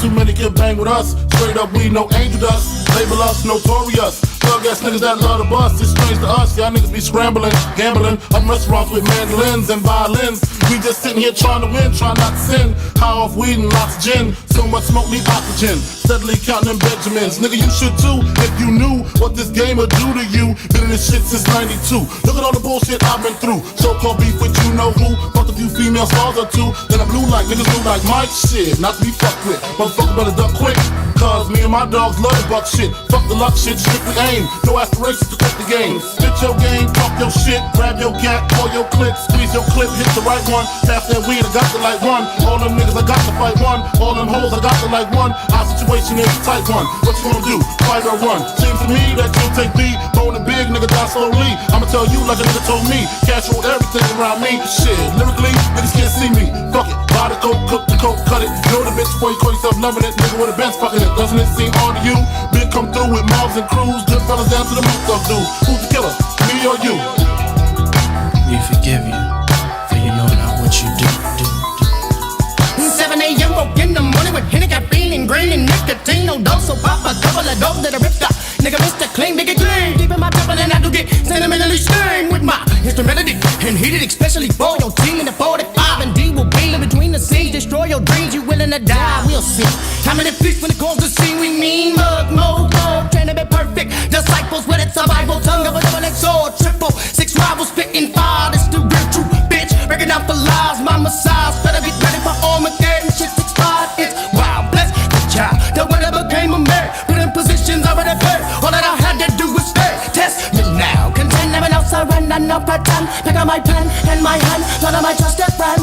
Too many can bang with us. Straight up, we no angel dust. Label us notorious. Thug ass niggas that love to bust. It's strange to us. Y'all niggas be scrambling, gambling. I'm restaurants with mandolins and violins. We just sitting here trying to win, trying not to sin. High off weed and lots of gin. So much smoke need oxygen. Steadily counting them Benjamins. Nigga, you should too if you knew what this game would do to you. Been in this shit since '92. Look at all the bullshit I've been through. So-called beef with you know who. Fucked a few female stars or two. Then I blew like niggas blue like Mike. Shit, not to be fucked with. Motherfucker better duck quick. Cause me and my dogs love the buck shit. Fuck the luck shit, strictly aim. No aspirations to quit the game. Spit your game, talk your shit. Grab your gat, call your clip. Squeeze your clip, hit the right one. Pass that weed, I got to like one. All them niggas, I got to fight one. All them hoes, I got to like one. Our situation is tight one. What you gonna do? Fight or run? Seems to me that you'll take me. Bone and big, nigga, die slowly. I'ma tell you like a nigga told me. Cash roll everything around me. Shit, lyrically, niggas can't see me. Fuck it, buy the coke, cook the coke, cut it. Know the bitch before you call yourself loving it. Nigga with a Benz fucking it. Doesn't it seem odd to you? Big come through with mobs and crews. Good fellas down to the moot stuff dudes. Who's the killer? Me or you? We forgive you, for you know not what you do. 7 a.m. woke in the morning with Henny, caffeine, and green, and nicotine. No dose, so pop a couple of dope that I ripped up. Nigga, Mr. Clean, nigga clean. Deep in my temple, and I do get sentimentally stained with my instrumentality. And heated, especially for your team in the 45. And D will be in between the scenes. Destroy your dreams, you willing to die, we'll see. How many feasts when it comes to see we mean? Mug, mold, trying to be perfect. Disciples with it, survival, tongue of a double-edged sword. Triple, 6 rivals spitting fire. This the real true bitch. Breaking out for lies, my massage. Better be ready for Armageddon. Shit expired, it's wild. Bless the child that when I became a man. Put in positions already paid. All that I had to do was stay. Test me now. Contend, never know, surrender, no pretend. Pick up my pen and my hand. None of my trusted friend.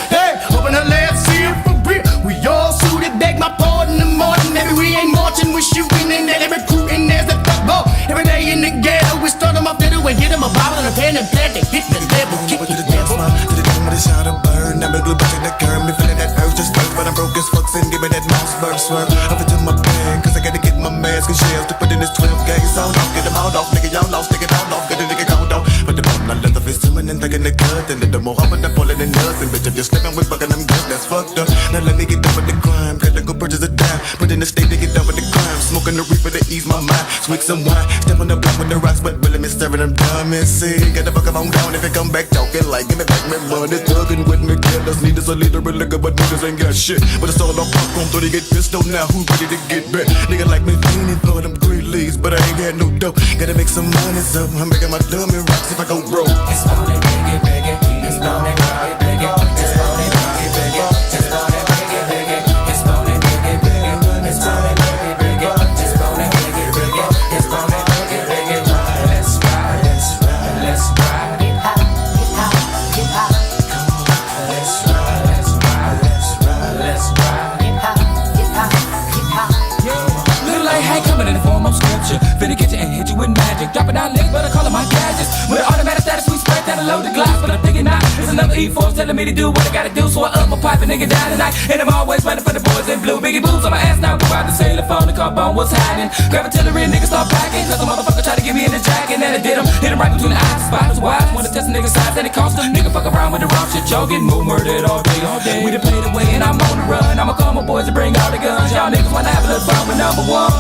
Hey, open the left, see it for real. We all suited, beg my pardon in the morning. Maybe we ain't marching, we shooting and they're recruiting. There's the football. Every day in the ghetto, we start them off the and get them a bottle and a pen and plant. They hit the level, kick the devil. To the dome with a shot of burn. I'm a glue back in the curb. Me feeling that urge to spark, but I'm broke as fuck. And give me that mouse bird swerve. Over to my pen, cause I gotta get my mask and shells to put in this 12 gauge sound off. Get them out off, nigga, y'all lost, take it all off. Get a nigga count off. But the bottom, I left off his swimming and thinking the cut. And the more hopping, I'm pulling the nuts. And bitch, if you're slipping with bucking, I'm good, that's fucked up. Now let me get done with the crime. Gotta go purchase a dime. Put in the state to get done with the crime. Smoking the reaper to ease my mind. Swig some wine. Step on the block with the rocks, but really me staring them dumb and see. Got the fuck on down if it come back talking like, give me back my money. Thugging with me, killers. Need us a leader of liquor, but niggas ain't got shit. But it's all on popcorn, so they get pistol now. Who ready to get back? Nigga like me feeling for them green leaves, but I ain't got no dope. Gotta make some money, so I'm making my dummy rocks if I go broke. It's on it, biggie, biggie. It's on it, biggie, biggie. It's on it, biggie, biggie. It's on it, biggie, biggie. It's on it, biggie, biggie. It's on it, biggie, biggie. It's on it, biggie, biggie. It's on it, biggie, biggie. Let's ride, let's ride, let's ride. Get high, get high, get high. Come on, let's ride, let's ride, let's ride, let's ride. Get high, get high, get high. Little light hat coming in the form of scripture. Finna get you and hit you with magic. Dropping down links, but I call them my gadgets. With an automatic status, we spray down a loaded glass. But I'm thinking now, it's another E-force telling me to do what I gotta do. So I up my pipe and nigga down tonight. And I'm always running for the boys in blue. Biggie boobs on my ass now. Go out the sailor phone, the car bone, what's hiding? Grab artillery and niggas start packing. Cause a motherfucker try to get me in the jacket. And I did him, hit him right between the eyes. Spotters wise, wanna test a nigga's size. And it cost him, nigga fuck around with the wrong off shit, y'all getting more murdered all day, all day. We done played away and I'm on the run. I'ma call my boys to bring all the guns. Y'all niggas wanna have a little fun with number one.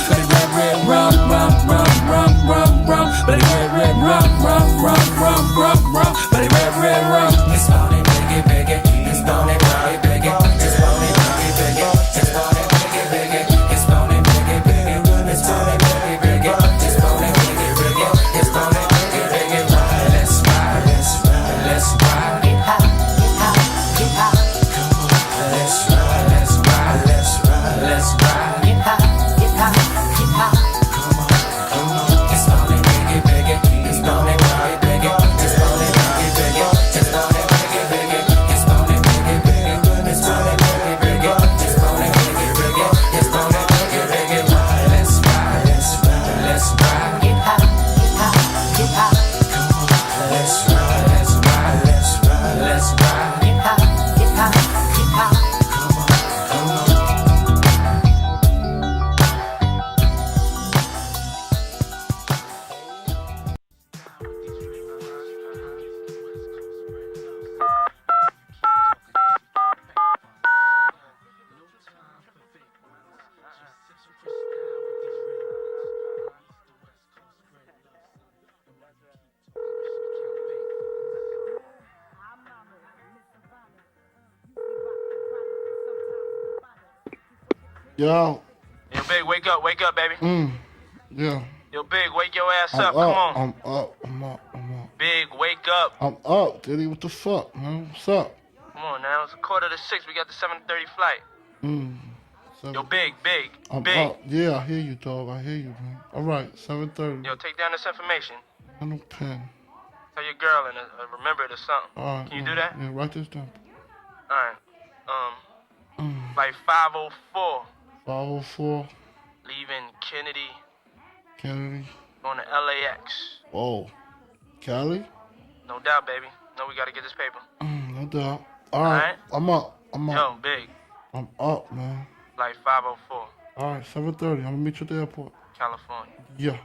But it red rum, rum, rum, rum, rum, rum. But it red rum, rum, rum, rum, rum, rum. But it red rum. It's on it, biggie, biggie. It's on it, biggie, biggie. It's on it, biggie, biggie. It's on it, biggie, biggie. It's on it, biggie, biggie. It's on it, biggie, biggie. It's on it, biggie, biggie. It's on it, biggie, biggie. Let's ride, let's ride, let's ride. Get hot, get hot, get hot. Come on, let's ride, let's ride, let's ride, let's ride. Get hot, get hot, get hot. Come on, come on. It's on it, biggie, biggie. It's on it, biggie, biggie. It's on it, biggie, biggie. It's on it, biggie, biggie. It's on it, biggie, biggie. It's on it, biggie, biggie. It's on it, biggie, biggie. It's on it, biggie, biggie. Let's ride, let's ride, let's ride. Get hot, get hot, get hot. Come on, let's ride, let's ride, let's ride, let's ride. Get hot, get hot, get hot. Come on, come on. Yo. Yo, Big, wake up, baby. Yeah. Yo, Big, wake your ass up. I'm Come up. on. I'm up. Big, wake up. I'm up, Diddy. What the fuck, man? What's up? Come on now. It's 5:45. We got the 7:30 flight. Yo, Big. I'm Big. up. Yeah, I hear you, dog. I hear you, man. All right, 7:30. Yo, take down this information. I no pen. Tell your girl and remember it or something. All right. Can you do that? Yeah, write this down. All right. Like 5:04. 504. Leaving Kennedy. Kennedy. On the LAX. Oh. Cali? No doubt, baby. No, we gotta get this paper. No doubt. All right. I'm up. Yo, Big. I'm up, man. Like 5:04. All right, 7:30. I'm gonna meet you at the airport. California. Yeah.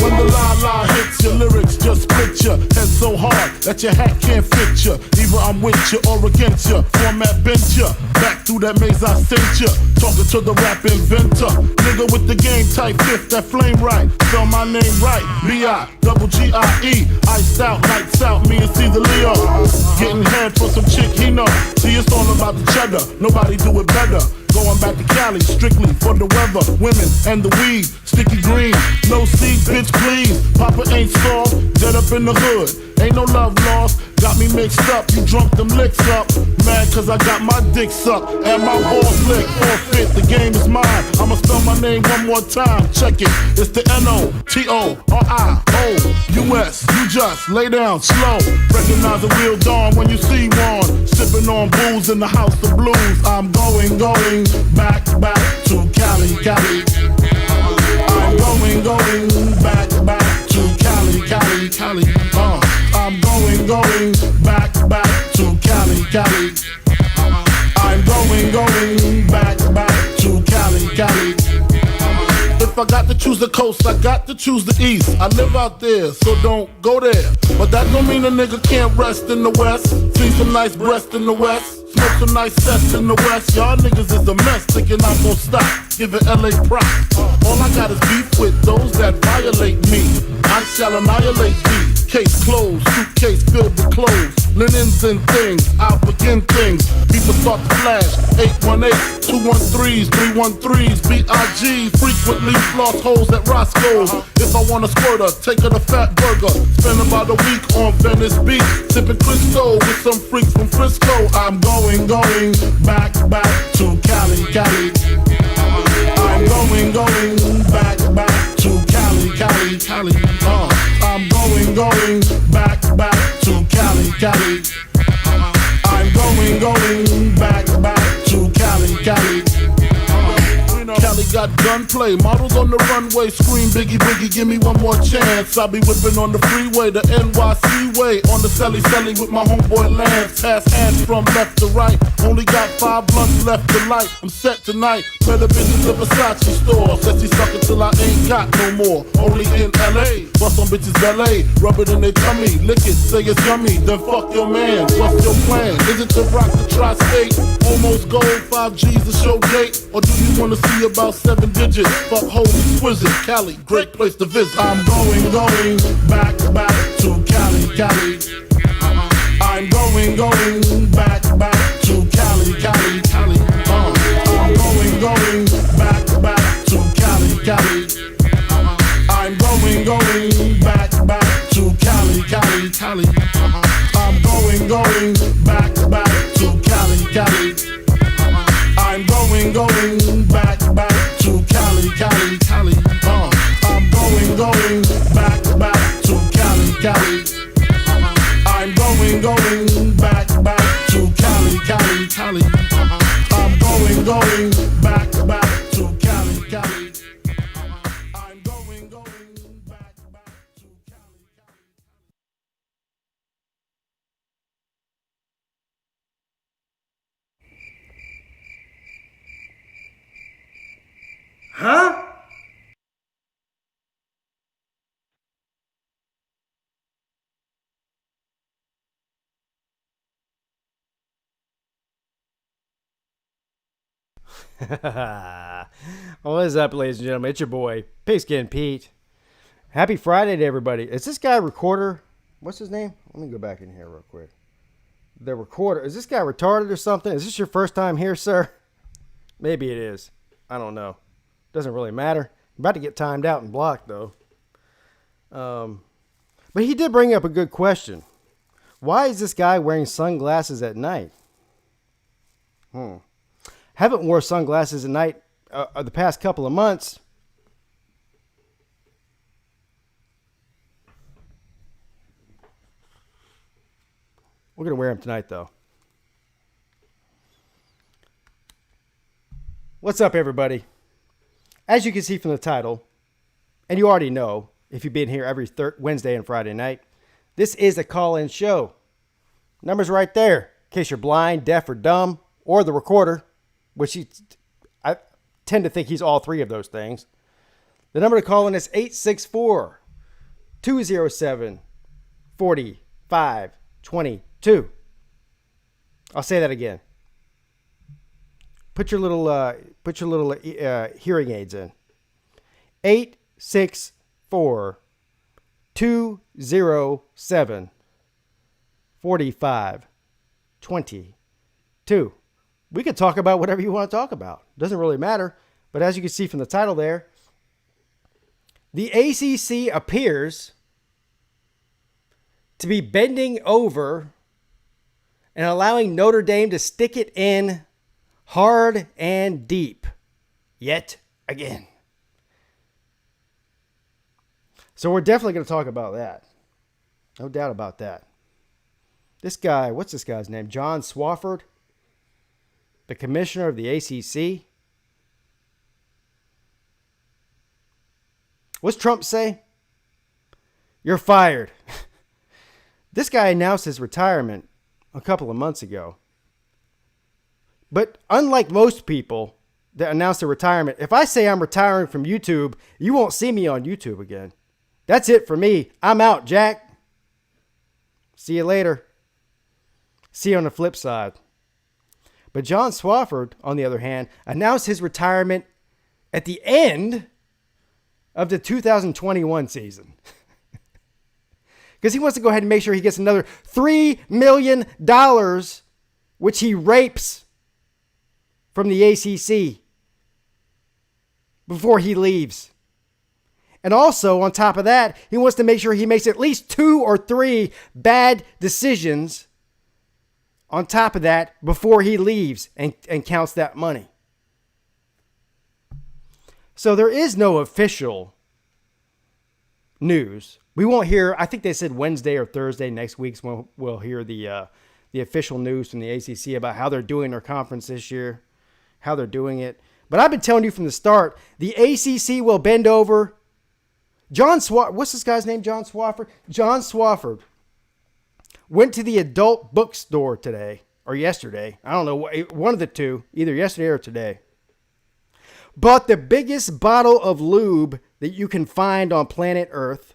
When the la hits your lyrics, just split your head so hard that your hat can't fit you. Either I'm with you or against you. Format bent you. Back through that maze I sent you. Talking to the rap inventor. Nigga with the game type fifth, that flame right. Spell my name right. B-I-double-G-I-E. Iced out, lights out, me and Caesar Leo. Getting head for some chick he know. See, it's all about the cheddar. Nobody do it better. Going back to Cali, strictly for the weather, women, and the weed. Sticky green, no seeds, bitch, please. Papa ain't soft, dead up in the hood. Ain't no love lost, got me mixed up. You drunk them licks up. Mad cause I got my dick sucked and my balls licked. Forfeit, the game is mine. I'ma spell my name one more time. Check it, it's the N-O-T-O-R-I-O-U-S. You just lay down slow. Recognize a real dawn when you see one. Sipping on booze in the house of blues. I'm going back to Cali. I'm going back to Cali. I'm going back to Cali. I'm going back to Cali. If I got to choose the coast, I got to choose the east. I live out there, so don't go there. But that don't mean a nigga can't rest in the west. See some nice breasts in the west. Smoke some nice sets in the west. Y'all niggas is a mess, thinking I'm gon' stop. Giving LA props. All I got is beef with those that violate me. I shall annihilate thee. Case closed, suitcase filled with clothes. Linens and things, I'll begin things. People start to flash. 818-213s, 313s, B.I.G. Frequently floss holes at Roscoe's. If I want a squirter, take her to Fat Burger. Spend about a week on Venice Beach. Sipping Crisco with some freaks from Frisco. I'm going back to Cali. I'm going back to Cali. I'm going back to Cali. I'm going back to Cali. Cali got gunplay. Models on the runway scream biggie biggie, give me one more chance. I be whipping on the freeway, the NYC way. On the celly celly with my homeboy Lance. Pass hands from left to right. Only got 5 blunts left to light. I'm set tonight. Better bitches at Versace store. Says he suck it till I ain't got no more. Only in LA. Bust on bitches ballet. Rub it in their tummy. Lick it, say it's yummy. Then fuck your man. What's your plan? Is it to rock the tri-state? Almost gold, 5 G's a show date? Or do you wanna see about 7 digits? Fuck holy exquisite. Cali, great place to visit. I'm going back to Cali, Cali. I'm going back to Cali, Cali, Cali. I'm going back to Cali, Cali. I'm going back to Cali, Cali, Cali. I'm going back to Cali, Cali. I'm going back to Cali, Cali, Cali. I'm going back to Cali, Cali. I'm going back to Cali, Cali, Cali. I'm going back to Cali, Cali. I'm going back to Cali, Cali. Huh? What is up, ladies and gentlemen? It's your boy, Pigskin Pete. Happy Friday to everybody. Is this guy Recorder? What's his name? Let me go back in here real quick. The Recorder. Is this guy retarded or something? Is this your first time here, sir? Maybe it is. I don't know. Doesn't really matter. I'm about to get timed out and blocked, though. But he did bring up a good question. Why is this guy wearing sunglasses at night? Haven't wore sunglasses at night the past couple of months. We're going to wear them tonight, though. What's up, everybody? As you can see from the title, and you already know if you've been here every Wednesday and Friday night, this is a call-in show. Number's right there, in case you're blind, deaf, or dumb, or the Recorder, which I tend to think he's all three of those things. The number to call in is 864-207-4522. I'll say that again. Put your little hearing aids in. 864-207-4522. We could talk about whatever you want to talk about. Doesn't really matter. But as you can see from the title there, the ACC appears to be bending over and allowing Notre Dame to stick it in hard and deep yet again. So we're definitely going to talk about that. No doubt about that. This guy, what's this guy's name? John Swofford, the commissioner of the ACC. What's Trump say? You're fired. This guy announced his retirement a couple of months ago. But unlike most people that announce their retirement, if I say I'm retiring from YouTube, you won't see me on YouTube again. That's it for me. I'm out, Jack. See you later. See you on the flip side. But John Swofford, on the other hand, announced his retirement at the end of the 2021 season. Because he wants to go ahead and make sure he gets another $3 million, which he rapes from the ACC before he leaves. And also, on top of that, he wants to make sure he makes at least 2 or 3 bad decisions on top of that before he leaves and counts that money. So there is no official news. We won't hear, I think they said Wednesday or Thursday next week when we'll hear the official news from the ACC about how they're doing their conference this year, how they're doing it. But I've been telling you from the start, the ACC will bend over. What's this guy's name? John Swafford? John Swafford went to the adult bookstore today or yesterday. I don't know. One of the two, either yesterday or today. Bought the biggest bottle of lube that you can find on planet Earth.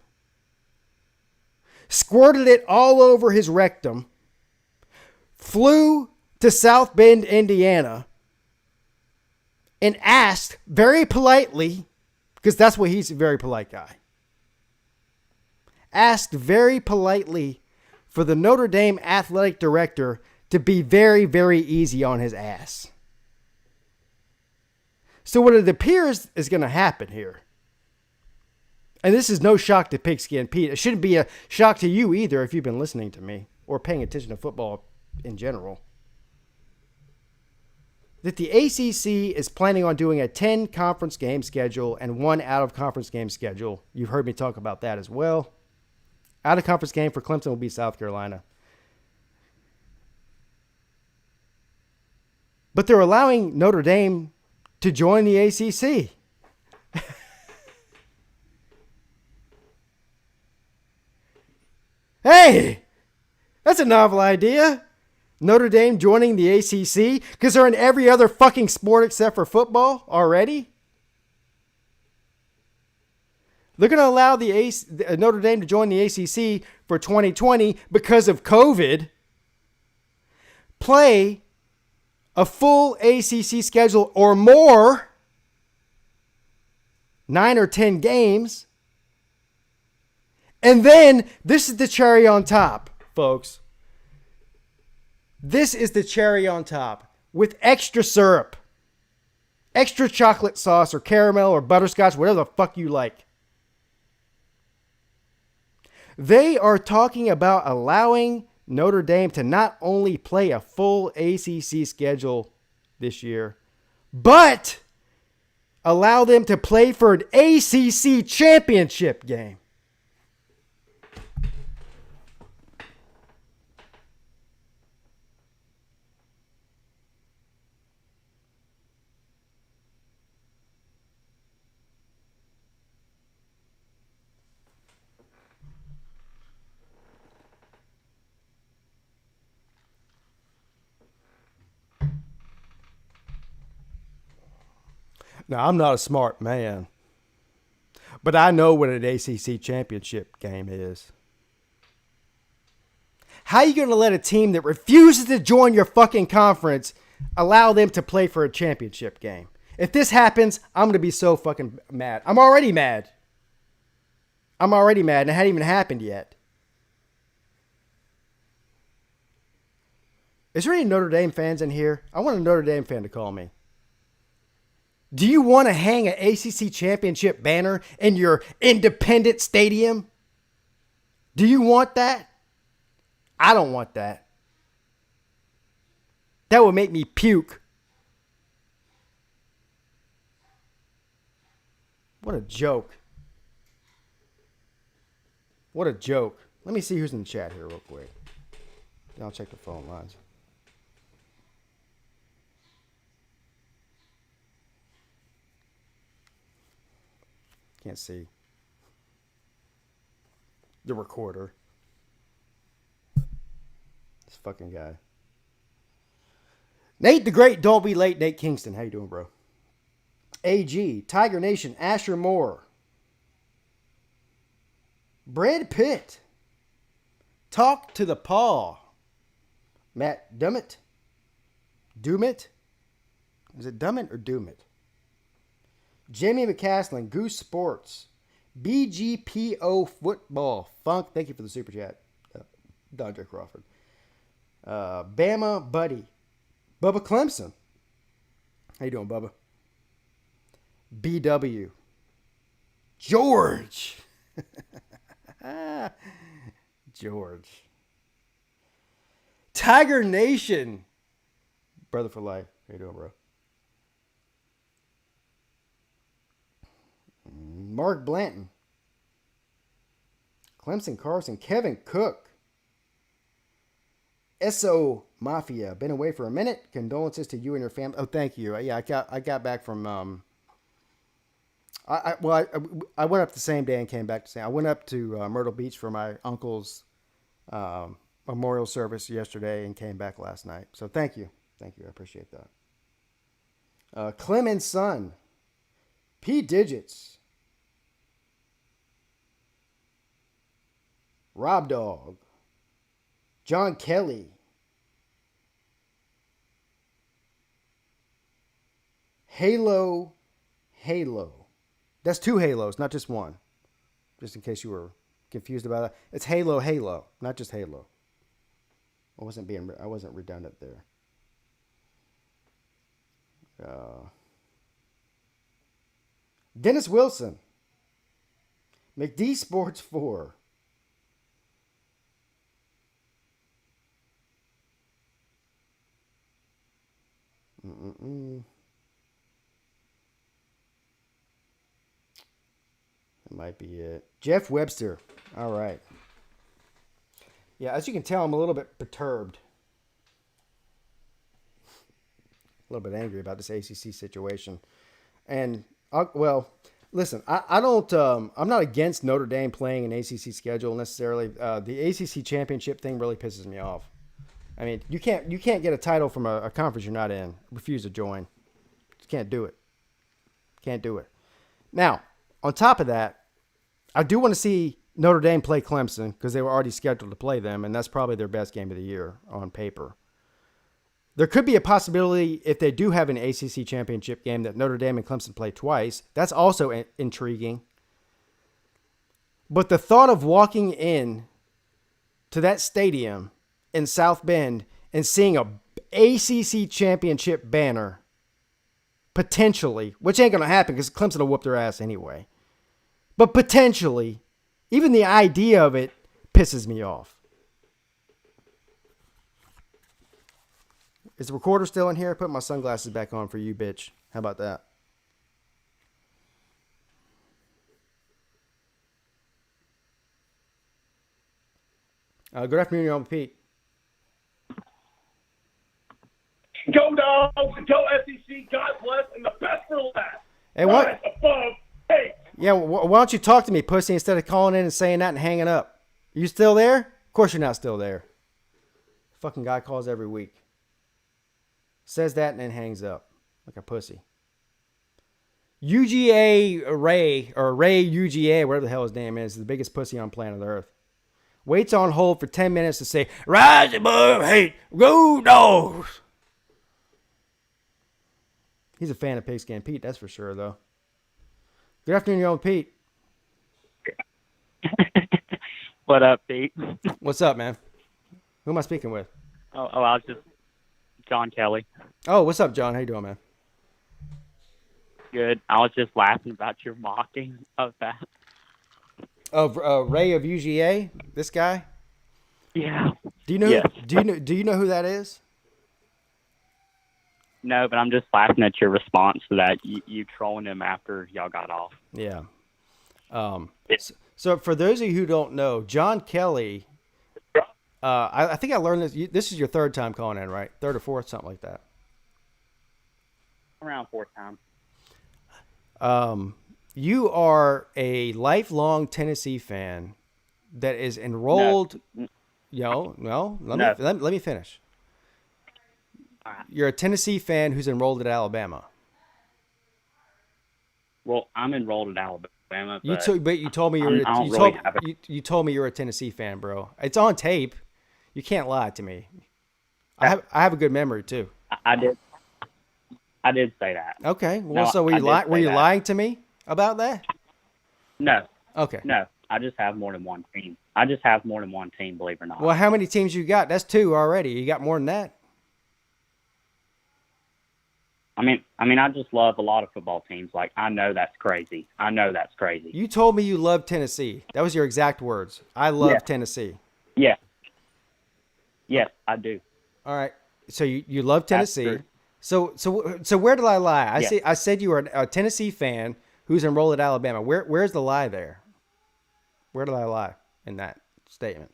Squirted it all over his rectum. Flew to South Bend, Indiana. And asked very politely, because that's what he's a very polite guy. Asked very politely for the Notre Dame athletic director to be very, very easy on his ass. So what it appears is going to happen here, and this is no shock to Pigskin Pete. It shouldn't be a shock to you either if you've been listening to me or paying attention to football in general, that the ACC is planning on doing a 10 conference game schedule and 1 out-of-conference game schedule. You've heard me talk about that as well. Out-of-conference game for Clemson will be South Carolina. But they're allowing Notre Dame to join the ACC. Hey, that's a novel idea. Notre Dame joining the ACC because they're in every other fucking sport except for football already. They're going to allow Notre Dame to join the ACC for 2020 because of COVID. Play a full ACC schedule or more, 9 or 10 games. And then, this is the cherry on top, folks. This is the cherry on top with extra syrup, extra chocolate sauce or caramel or butterscotch, whatever the fuck you like. They are talking about allowing Notre Dame to not only play a full ACC schedule this year, but allow them to play for an ACC championship game. Now, I'm not a smart man, but I know what an ACC championship game is. How are you going to let a team that refuses to join your fucking conference allow them to play for a championship game? If this happens, I'm going to be so fucking mad. I'm already mad. And it hadn't even happened yet. Is there any Notre Dame fans in here? I want a Notre Dame fan to call me. Do you want to hang an ACC championship banner in your independent stadium? Do you want that? I don't want that. That would make me puke. What a joke. What a joke. Let me see who's in the chat here real quick. I'll check the phone lines. Can't see the recorder. This fucking guy. Nate the Great, don't be late. Nate Kingston, how you doing, bro? AG, Tiger Nation, Asher Moore. Brad Pitt. Talk to the paw. Matt Dummett. Doomit. Is it Dummett or Doomit? Jamie McCaslin, Goose Sports, BGPO Football, Funk, thank you for the super chat, Dondre Crawford, Bama Buddy, Bubba Clemson, how you doing, Bubba? BW, George, George, Tiger Nation, Brother for Life, how you doing, bro? Mark Blanton, Clemson Carson, Kevin Cook, S.O. Mafia, been away for a minute. Condolences to you and your family. Oh, thank you. Yeah, I got back from I went up the same day and came back the same. I went up to Myrtle Beach for my uncle's memorial service yesterday and came back last night. So thank you. I appreciate that. Clemens' son, P Digits, Rob Dog, John Kelly, Halo. That's 2 Halos, not just one. Just in case you were confused about that. It's Halo, not just Halo. I wasn't redundant there. Dennis Wilson, McD Sports 4. That might be it. Jeff Webster. All right. Yeah, as you can tell, I'm a little bit perturbed. A little bit angry about this ACC situation. And, listen, I don't, I'm not against Notre Dame playing an ACC schedule necessarily. The ACC championship thing really pisses me off. I mean, you can't get a title from a conference you're not in. Refuse to join. Just can't do it. Can't do it. Now, on top of that, I do want to see Notre Dame play Clemson because they were already scheduled to play them, and that's probably their best game of the year on paper. There could be a possibility if they do have an ACC championship game that Notre Dame and Clemson play twice. That's also intriguing. But the thought of walking in to that stadium in South Bend and seeing a ACC championship banner, potentially, which ain't going to happen because Clemson will whoop their ass anyway. But potentially, even the idea of it pisses me off. Is the recorder still in here? Put my sunglasses back on for you, bitch. How about that? Good afternoon, you're on Pete. Go Dogs, go SEC, God bless, and the best for last. Hey, what? Above, hey. Yeah, why don't you talk to me, pussy, instead of calling in and saying that and hanging up? You still there? Of course you're not still there. Fucking guy calls every week. Says that and then hangs up like a pussy. UGA Ray, or Ray UGA, whatever the hell his name is the biggest pussy on planet Earth. Waits on hold for 10 minutes to say, rise above hate, go Dogs. He's a fan of Pigskin Pete, that's for sure, though. Good afternoon, you're on Pete. What up, Pete? What's up, man? Who am I speaking with? Oh, I was just John Kelly. Oh, what's up, John? How you doing, man? Good. I was just laughing about your mocking of that. Of Ray of UGA, this guy. Yeah. Do you know? Yes. Do you know who that is? No, but I'm just laughing at your response to that. You trolling him after y'all got off. Yeah. So for those of you who don't know, John Kelly, I think I learned this. This is your third time calling in, right? Third or fourth, something like that. Around 4th time. You are a lifelong Tennessee fan that is enrolled. No. Let me finish. You're a Tennessee fan who's enrolled at Alabama. Well, I'm enrolled at Alabama. But you told me you told me you're a Tennessee fan, bro. It's on tape. You can't lie to me. I have a good memory too. I did say that. Okay. Well, No, so were you lying to me about that? No. Okay. No. I just have more than one team. Believe it or not. Well, how many teams you got? That's 2 already. You got more than that? I mean, I just love a lot of football teams. Like, I know that's crazy. You told me you loved Tennessee. That was your exact words. I love Tennessee. Yeah. Yes, I do. All right. So you love Tennessee. So where did I lie? I said you were a Tennessee fan who's enrolled at Alabama. Where's the lie there? Where did I lie in that statement?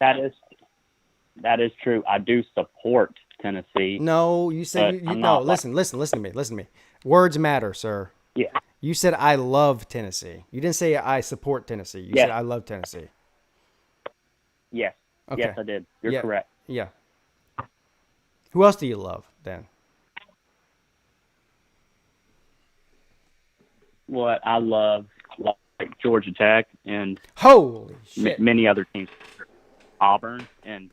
That is That is true. I do support Tennessee. No, you said I'm no. not Listen to me. Listen to me. Words matter, sir. Yeah. You said I love Tennessee. You didn't say I support Tennessee. You Yes. said I love Tennessee. Yes. Okay. Yes, I did. You're Yeah. correct. Yeah. Who else do you love then? What I love, like Georgia Tech and Holy shit. many other teams, Auburn and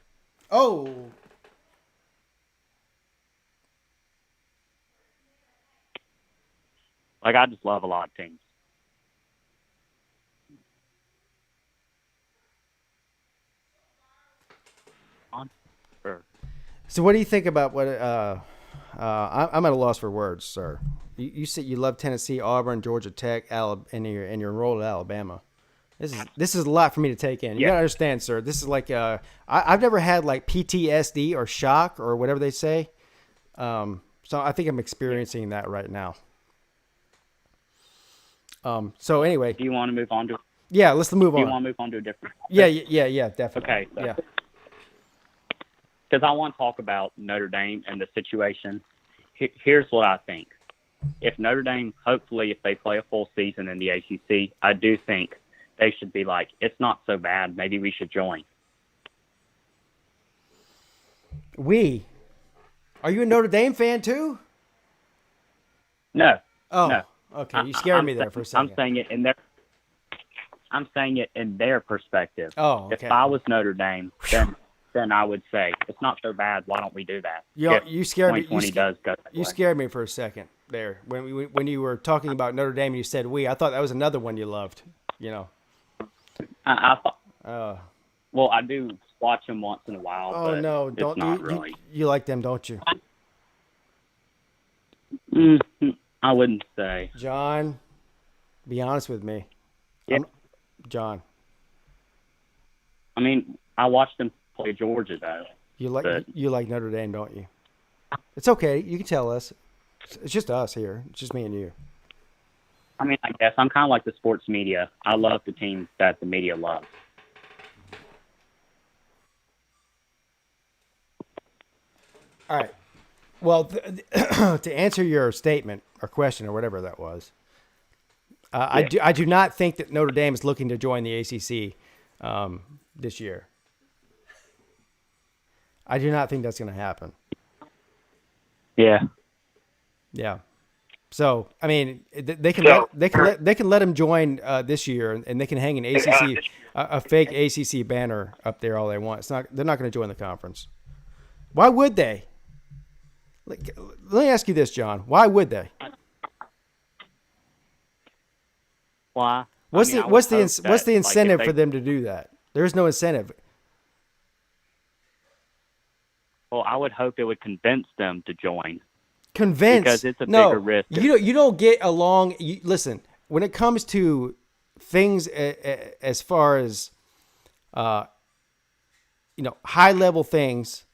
Oh. like I just love a lot of teams. Sure. So what do you think about what I'm at a loss for words, sir. You said you love Tennessee, Auburn, Georgia Tech, and you're enrolled at Alabama. This is a lot for me to take in. You gotta understand, sir. This is like I've never had like PTSD or shock or whatever they say. So I think I'm experiencing that right now. So anyway, Do you want to move on to? yeah, let's move Do you on. want to move on to a different? Yeah, definitely. Okay. So, Yeah. Because I want to talk about Notre Dame and the situation. Here's what I think. If Notre Dame, hopefully, if they play a full season in the ACC, I do think they should be like, it's not so bad. Maybe we should join. Are you a Notre Dame fan too? No. Oh, No. okay. You scared me there for a second. I'm saying it in their. I'm saying it in their perspective. Oh, okay. If I was Notre Dame, then I would say it's not so bad. Why don't we do that? You scared me. 2020 does go that You way. scared me for a second there when you were talking about Notre Dame and you said we. I thought that was another one you loved. You know. I thought. Well, I do watch them once in a while. Oh but no! it's Don't not you, really. you like them, don't you, I wouldn't say. John? Be honest with me. Yeah. John. I mean, I watched them play Georgia though. You like But- you like Notre Dame, don't you? It's okay. You can tell us. It's just us here. It's just me and you. I mean, I guess I'm kind of like the sports media. I love the teams that the media loves. All right. Well, to answer your statement or question or whatever that was, I do not think that Notre Dame is looking to join the ACC this year. I do not think that's going to happen. Yeah. Yeah. So I mean, they can let him join this year, and they can hang an ACC a fake ACC banner up there all they want. They're not going to join the conference. Why would they? Let me ask you this, John. Why would they? Why? What's I mean, the I would hope that, incentive if for them to do that? There's no incentive. Well, I would hope it would convince them to join. Convince? Because it's a no, bigger risk. You don't get along. Listen, when it comes to things as far as high level things,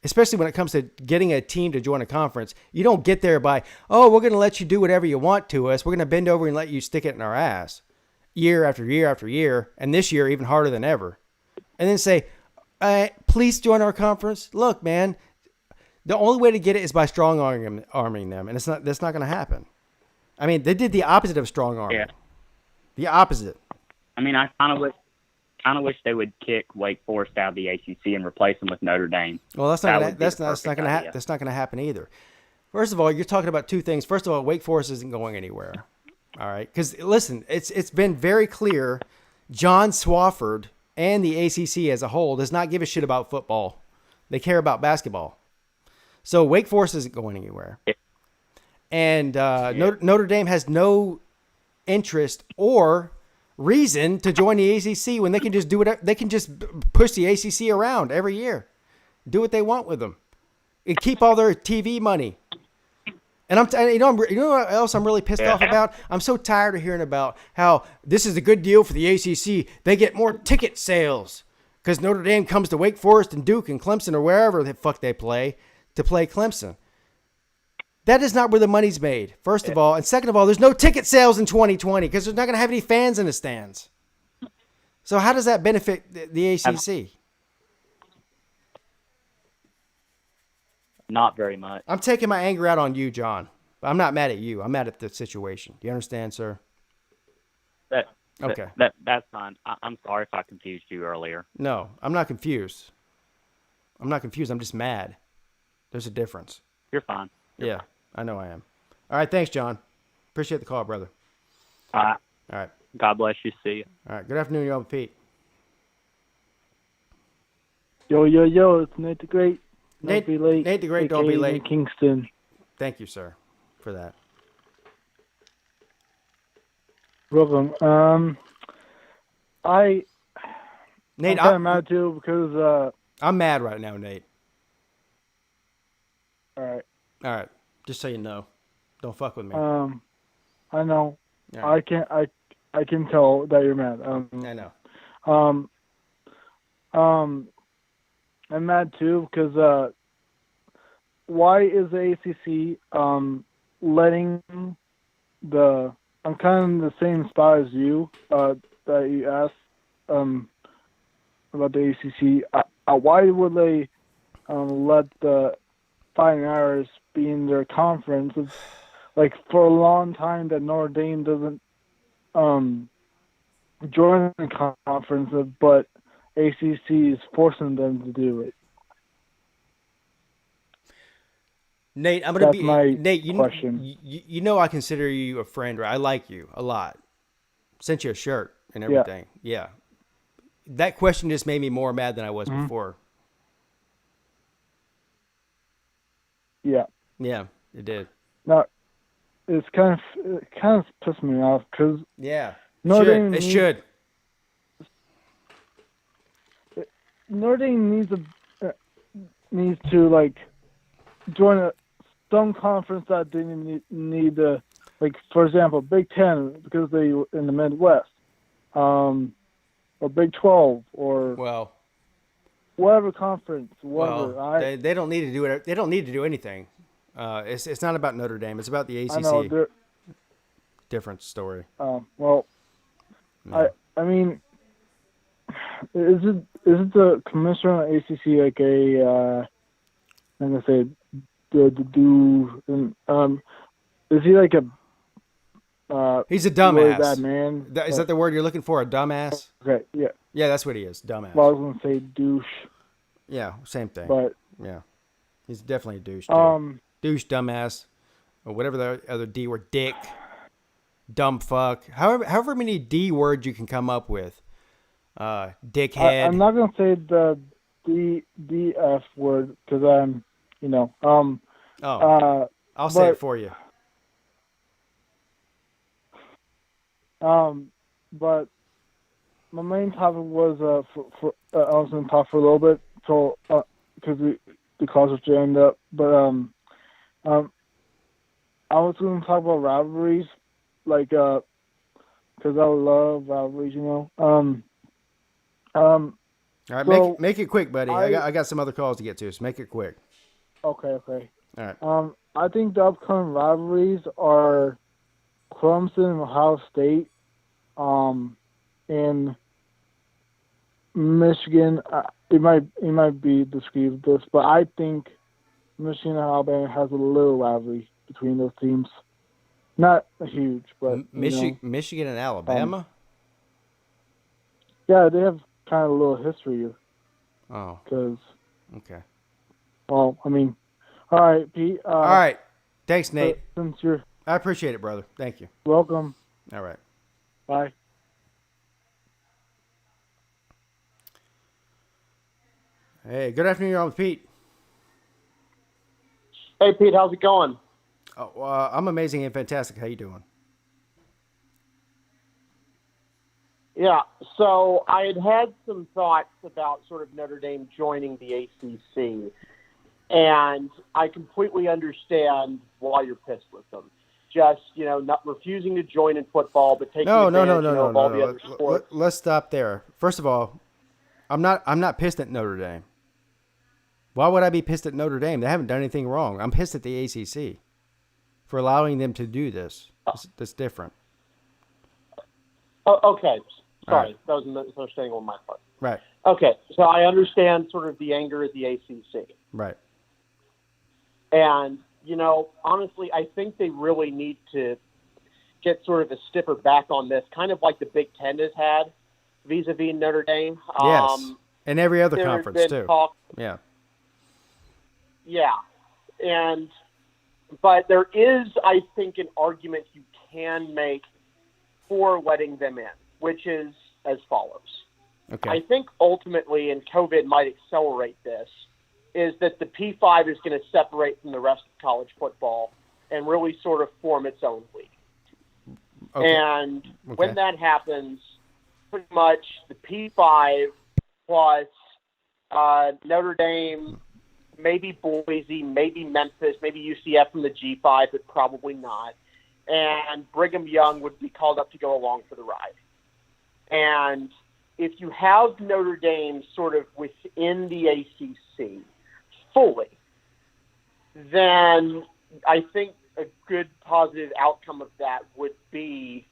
especially when it comes to getting a team to join a conference, you don't get there by, we're going to let you do whatever you want to us. We're going to bend over and let you stick it in our ass year after year after year, and this year even harder than ever. And then say, please join our conference. Look, man, the only way to get it is by strong arming them, and that's not going to happen. I mean, they did the opposite of strong arming. Yeah. The opposite. I mean, I kind of wish they would kick Wake Forest out of the ACC and replace them with Notre Dame. Well, that's not going to happen either. First of all, you're talking about two things. First of all, Wake Forest isn't going anywhere. All right, because listen, it's been very clear. John Swofford and the ACC as a whole does not give a shit about football. They care about basketball. So Wake Forest isn't going anywhere. Yeah. And Notre Dame has no interest or reason to join the ACC when they can just do whatever. They can just push the ACC around every year, do what they want with them, and keep all their TV money. And you know what else I'm really pissed off about? I'm so tired of hearing about how this is a good deal for the ACC. They get more ticket sales because Notre Dame comes to Wake Forest and Duke and Clemson or wherever the fuck they play to play Clemson. That is not where the money's made, first of all. And second of all, there's no ticket sales in 2020 because they're not going to have any fans in the stands. So how does that benefit the ACC? Not very much. I'm taking my anger out on you, John. I'm not mad at you. I'm mad at the situation. Do you understand, sir? Okay. That's fine. I'm sorry if I confused you earlier. No, I'm not confused. I'm not confused. I'm just mad. There's a difference. You're fine. Yeah, I know I am. All right, thanks, John. Appreciate the call, brother. All right. God bless you. See you. All right. Good afternoon, y'all. Pete. Yo, it's Nate the Great. Nate, Don't be late. Nate the Great, AKA don't be late. Kingston. Thank you, sir, for that. Welcome. Nate, I'm kind of mad too because I'm mad right now, Nate. All right. Just so you know, don't fuck with me. I know. Yeah. I can tell that you're mad. I know. I'm mad too because why is the ACC letting the I'm kind of in the same spot as you that you asked about the ACC. Why would they let the Fighting Irish be in their conference? It's, like for a long time that Notre Dame doesn't join the conference, but ACC is forcing them to do it. Nate, I'm gonna That's be my Nate. question. You know I consider you a friend, right? I like you a lot. Sent you a shirt and everything. Yeah. That question just made me more mad than I was before. Yeah. Yeah, it did. No, it kind of pissed me off because Notre Dame needs to like join some conference that didn't need to, like for example Big Ten because they in the Midwest, or Big 12 or whatever conference. Whatever. They don't need to do it. They don't need to do anything. It's not about Notre Dame. It's about the ACC. I know. Different story. Well, no. I mean, is it the commissioner of the ACC like a I'm gonna say is he like a he's a dumbass. Really bad man. Is that the word you're looking for? A dumbass? Okay, yeah. Yeah, that's what he is. Dumbass. Well, I was gonna say douche. Yeah, same thing. But yeah, he's definitely a douche. Dude. Douche, dumbass, or whatever the other D word, dick, dumb fuck. However many D words you can come up with. Dickhead. I'm not gonna say the D F word because I'm, I'll say it for you. But my main topic was I was gonna talk for a little bit, so because the calls were jammed up. But I was gonna talk about rivalries, like because I love rivalries, All right, so make it quick, buddy. I got some other calls to get to, so make it quick. Okay. All right. I think the upcoming rivalries are Clemson and Ohio State, and Michigan. It might be discreet this, but I think Michigan and Alabama has a little rivalry between those teams. Not huge, but Michigan and Alabama. Yeah, they have kind of a little history. Oh. Because. Okay. Well, I mean, all right, Pete. All right. Thanks, Nate. I appreciate it, brother. Thank you. Welcome. All right. Bye. Hey, good afternoon. You're on with Pete. Hey, Pete. How's it going? Oh, I'm amazing and fantastic. How you doing? Yeah, so I had some thoughts about sort of Notre Dame joining the ACC, and I completely understand why you're pissed with them. Just, not refusing to join in football, but taking advantage of all the other sports. Let's stop there. First of all, I'm not pissed at Notre Dame. Why would I be pissed at Notre Dame? They haven't done anything wrong. I'm pissed at the ACC for allowing them to do this. That's different. Oh, okay. Sorry, right. That was a misunderstanding on my part. Right. Okay, so I understand sort of the anger at the ACC. Right. And, honestly, I think they really need to get sort of a stiffer back on this, kind of like the Big Ten has had vis-a-vis Notre Dame. Yes, and every other there's conference, been too. Talk, yeah. Yeah. But there is, I think, an argument you can make for letting them in, which is as follows. Okay. I think ultimately, and COVID might accelerate this, is that the P5 is going to separate from the rest of college football and really sort of form its own league. Okay. And when that happens, pretty much the P5 plus Notre Dame, maybe Boise, maybe Memphis, maybe UCF from the G5, but probably not. And Brigham Young would be called up to go along for the ride. And if you have Notre Dame sort of within the ACC fully, then I think a good positive outcome of that would be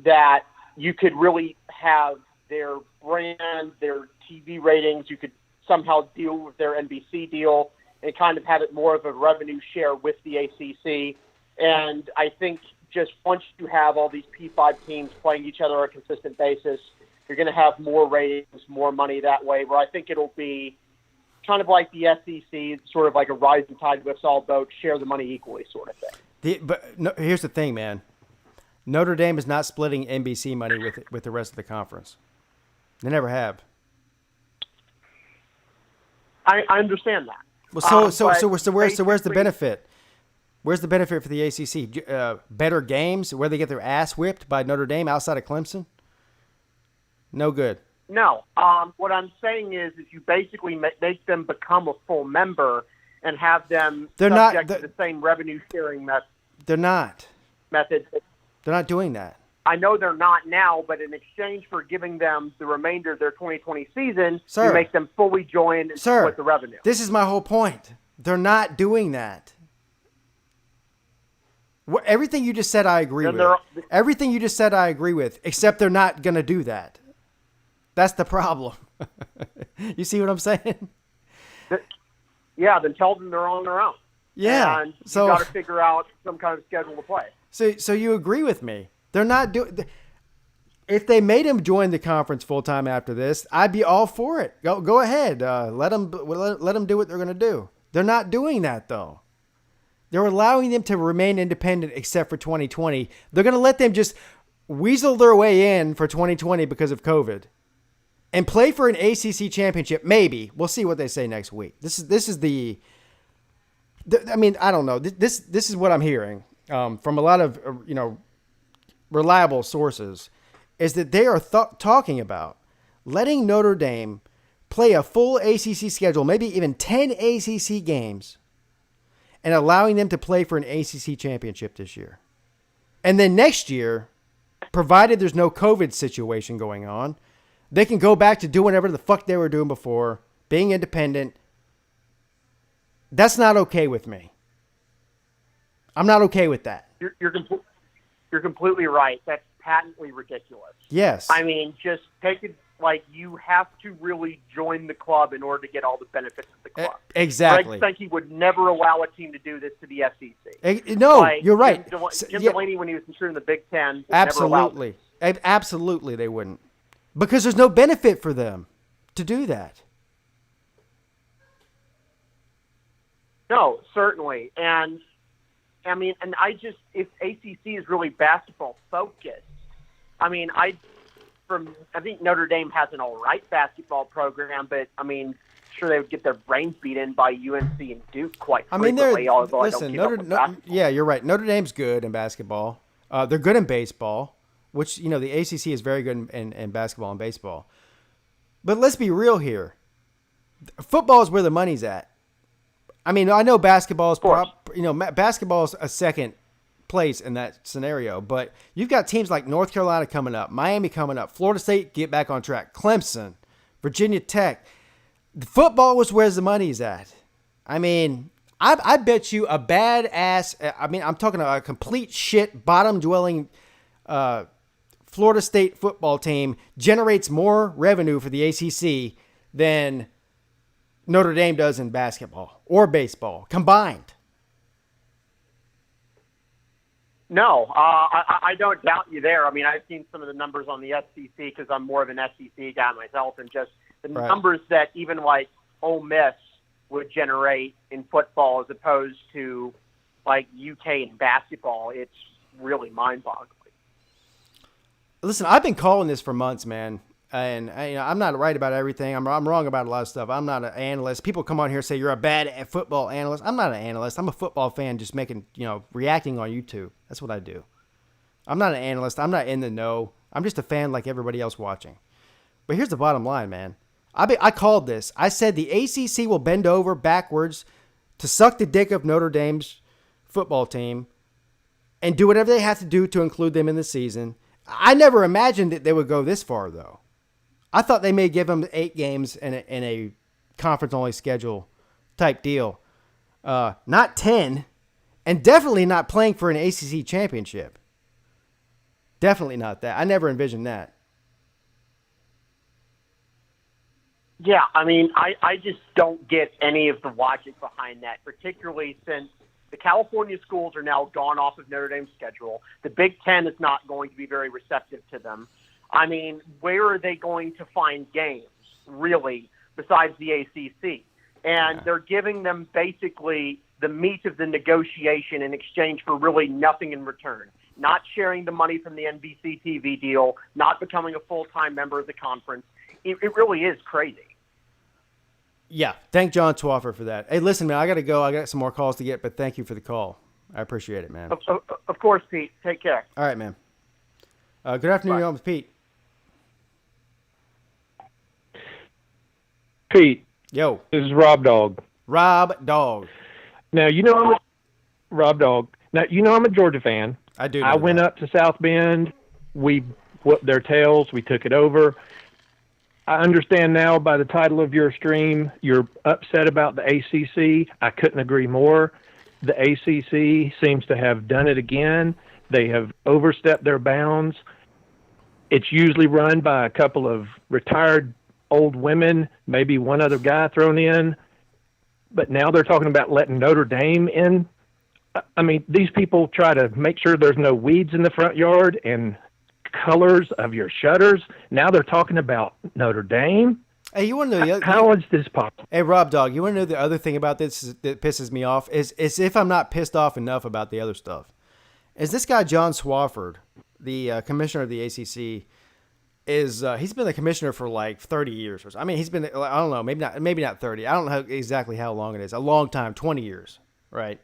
that you could really have their brand, their TV ratings, you could somehow deal with their NBC deal and kind of have it more of a revenue share with the ACC. And I think just once you have all these P5 teams playing each other on a consistent basis, you're going to have more ratings, more money that way, where I think it'll be kind of like the SEC, sort of like a rising tide lifts all boats, share the money equally sort of thing. Here's the thing, man. Notre Dame is not splitting NBC money with the rest of the conference. They never have. I understand that. Well, so where's the benefit? Where's the benefit for the ACC? Better games where they get their ass whipped by Notre Dame outside of Clemson? No good. No. What I'm saying is you basically make them become a full member and have them to the same revenue sharing method. They're not. Method. They're not doing that. I know they're not now, but in exchange for giving them the remainder of their 2020 season, Sir, you make them fully join and split the revenue. This is my whole point. They're not doing that. Everything you just said, I agree with. Everything you just said, I agree with, except they're not going to do that. That's the problem. You see what I'm saying? Yeah, then tell them they're on their own. Yeah. And you got to figure out some kind of schedule to play. So you agree with me? They're not doing. If they made him join the conference full time after this, I'd be all for it. Go ahead. Let them do what they're going to do. They're not doing that though. They're allowing them to remain independent except for 2020. They're going to let them just weasel their way in for 2020 because of COVID, and play for an ACC championship. Maybe we'll see what they say next week. This is the. I mean, I don't know. This is what I'm hearing from a lot of reliable sources, is that they are talking about letting Notre Dame play a full ACC schedule, maybe even 10 ACC games, and allowing them to play for an ACC championship this year. And then next year, provided there's no COVID situation going on, they can go back to doing whatever the fuck they were doing before, being independent. That's not okay with me. I'm not okay with that. You're completely right. That's patently ridiculous. Yes. I mean, just take it like you have to really join the club in order to get all the benefits of the club. Exactly. Greg Sankey would never allow a team to do this to the SEC. No, you're right. Jim Delaney, when he was considering the Big Ten, absolutely. Absolutely, they wouldn't. Because there's no benefit for them to do that. No, certainly. And I mean, if ACC is really basketball focused, I think Notre Dame has an all right basketball program, but I mean, sure they would get their brains beat in by UNC and Duke quite frequently. Yeah, you're right. Notre Dame's good in basketball. They're good in baseball, which the ACC is very good in basketball and baseball. But let's be real here. Football is where the money's at. I mean, I know basketball is basketball is a second place in that scenario, but you've got teams like North Carolina coming up, Miami coming up, Florida State get back on track, Clemson, Virginia Tech. The football was where the money's at. I mean, I bet you a badass. I mean, I'm talking a complete shit bottom dwelling Florida State football team generates more revenue for the ACC than Notre Dame does in basketball or baseball combined. No, I don't doubt you there. I mean, I've seen some of the numbers on the SEC because I'm more of an SEC guy myself, and just the numbers that even like Ole Miss would generate in football as opposed to like UK in basketball. It's really mind-boggling. Listen, I've been calling this for months, man. And I'm not right about everything. I'm wrong about a lot of stuff. I'm not an analyst. People come on here and say you're a bad football analyst. I'm not an analyst. I'm a football fan just reacting on YouTube. That's what I do. I'm not an analyst. I'm not in the know. I'm just a fan like everybody else watching. But here's the bottom line, man. I called this. I said the ACC will bend over backwards to suck the dick of Notre Dame's football team and do whatever they have to do to include them in the season. I never imagined that they would go this far, though. I thought they may give them 8 games in a conference-only schedule type deal. Not 10, and definitely not playing for an ACC championship. Definitely not that. I never envisioned that. Yeah, I mean, I just don't get any of the logic behind that, particularly since the California schools are now gone off of Notre Dame's schedule. The Big Ten is not going to be very receptive to them. I mean, where are they going to find games, really, besides the ACC? And they're giving them basically the meat of the negotiation in exchange for really nothing in return. Not sharing the money from the NBC TV deal, not becoming a full-time member of the conference. It really is crazy. Yeah, thank John Swafford for that. Hey, listen, man, I got to go. I got some more calls to get, but thank you for the call. I appreciate it, man. Of course, Pete. Take care. All right, man. Good afternoon, you're on with Pete. Pete. Yo. This is Rob Dog. Rob Dog. Now, Rob Dog. Now, I'm a Georgia fan. I do. I went up to South Bend. We whooped their tails. We took it over. I understand now by the title of your stream, you're upset about the ACC. I couldn't agree more. The ACC seems to have done it again. They have overstepped their bounds. It's usually run by a couple of retired old women, maybe one other guy thrown in. But now they're talking about letting Notre Dame in. I mean, these people try to make sure there's no weeds in the front yard and colors of your shutters. Now they're talking about Notre Dame. Hey, you want to know how is this possible? Hey, Rob Dog, you want to know the other thing about this that pisses me off is if I'm not pissed off enough about the other stuff. Is this guy John Swafford, the commissioner of the ACC, he's been the commissioner for like 30 years or so. I mean, he's been, I don't know, maybe not 30. I don't know exactly how long it is. A long time, 20 years, right?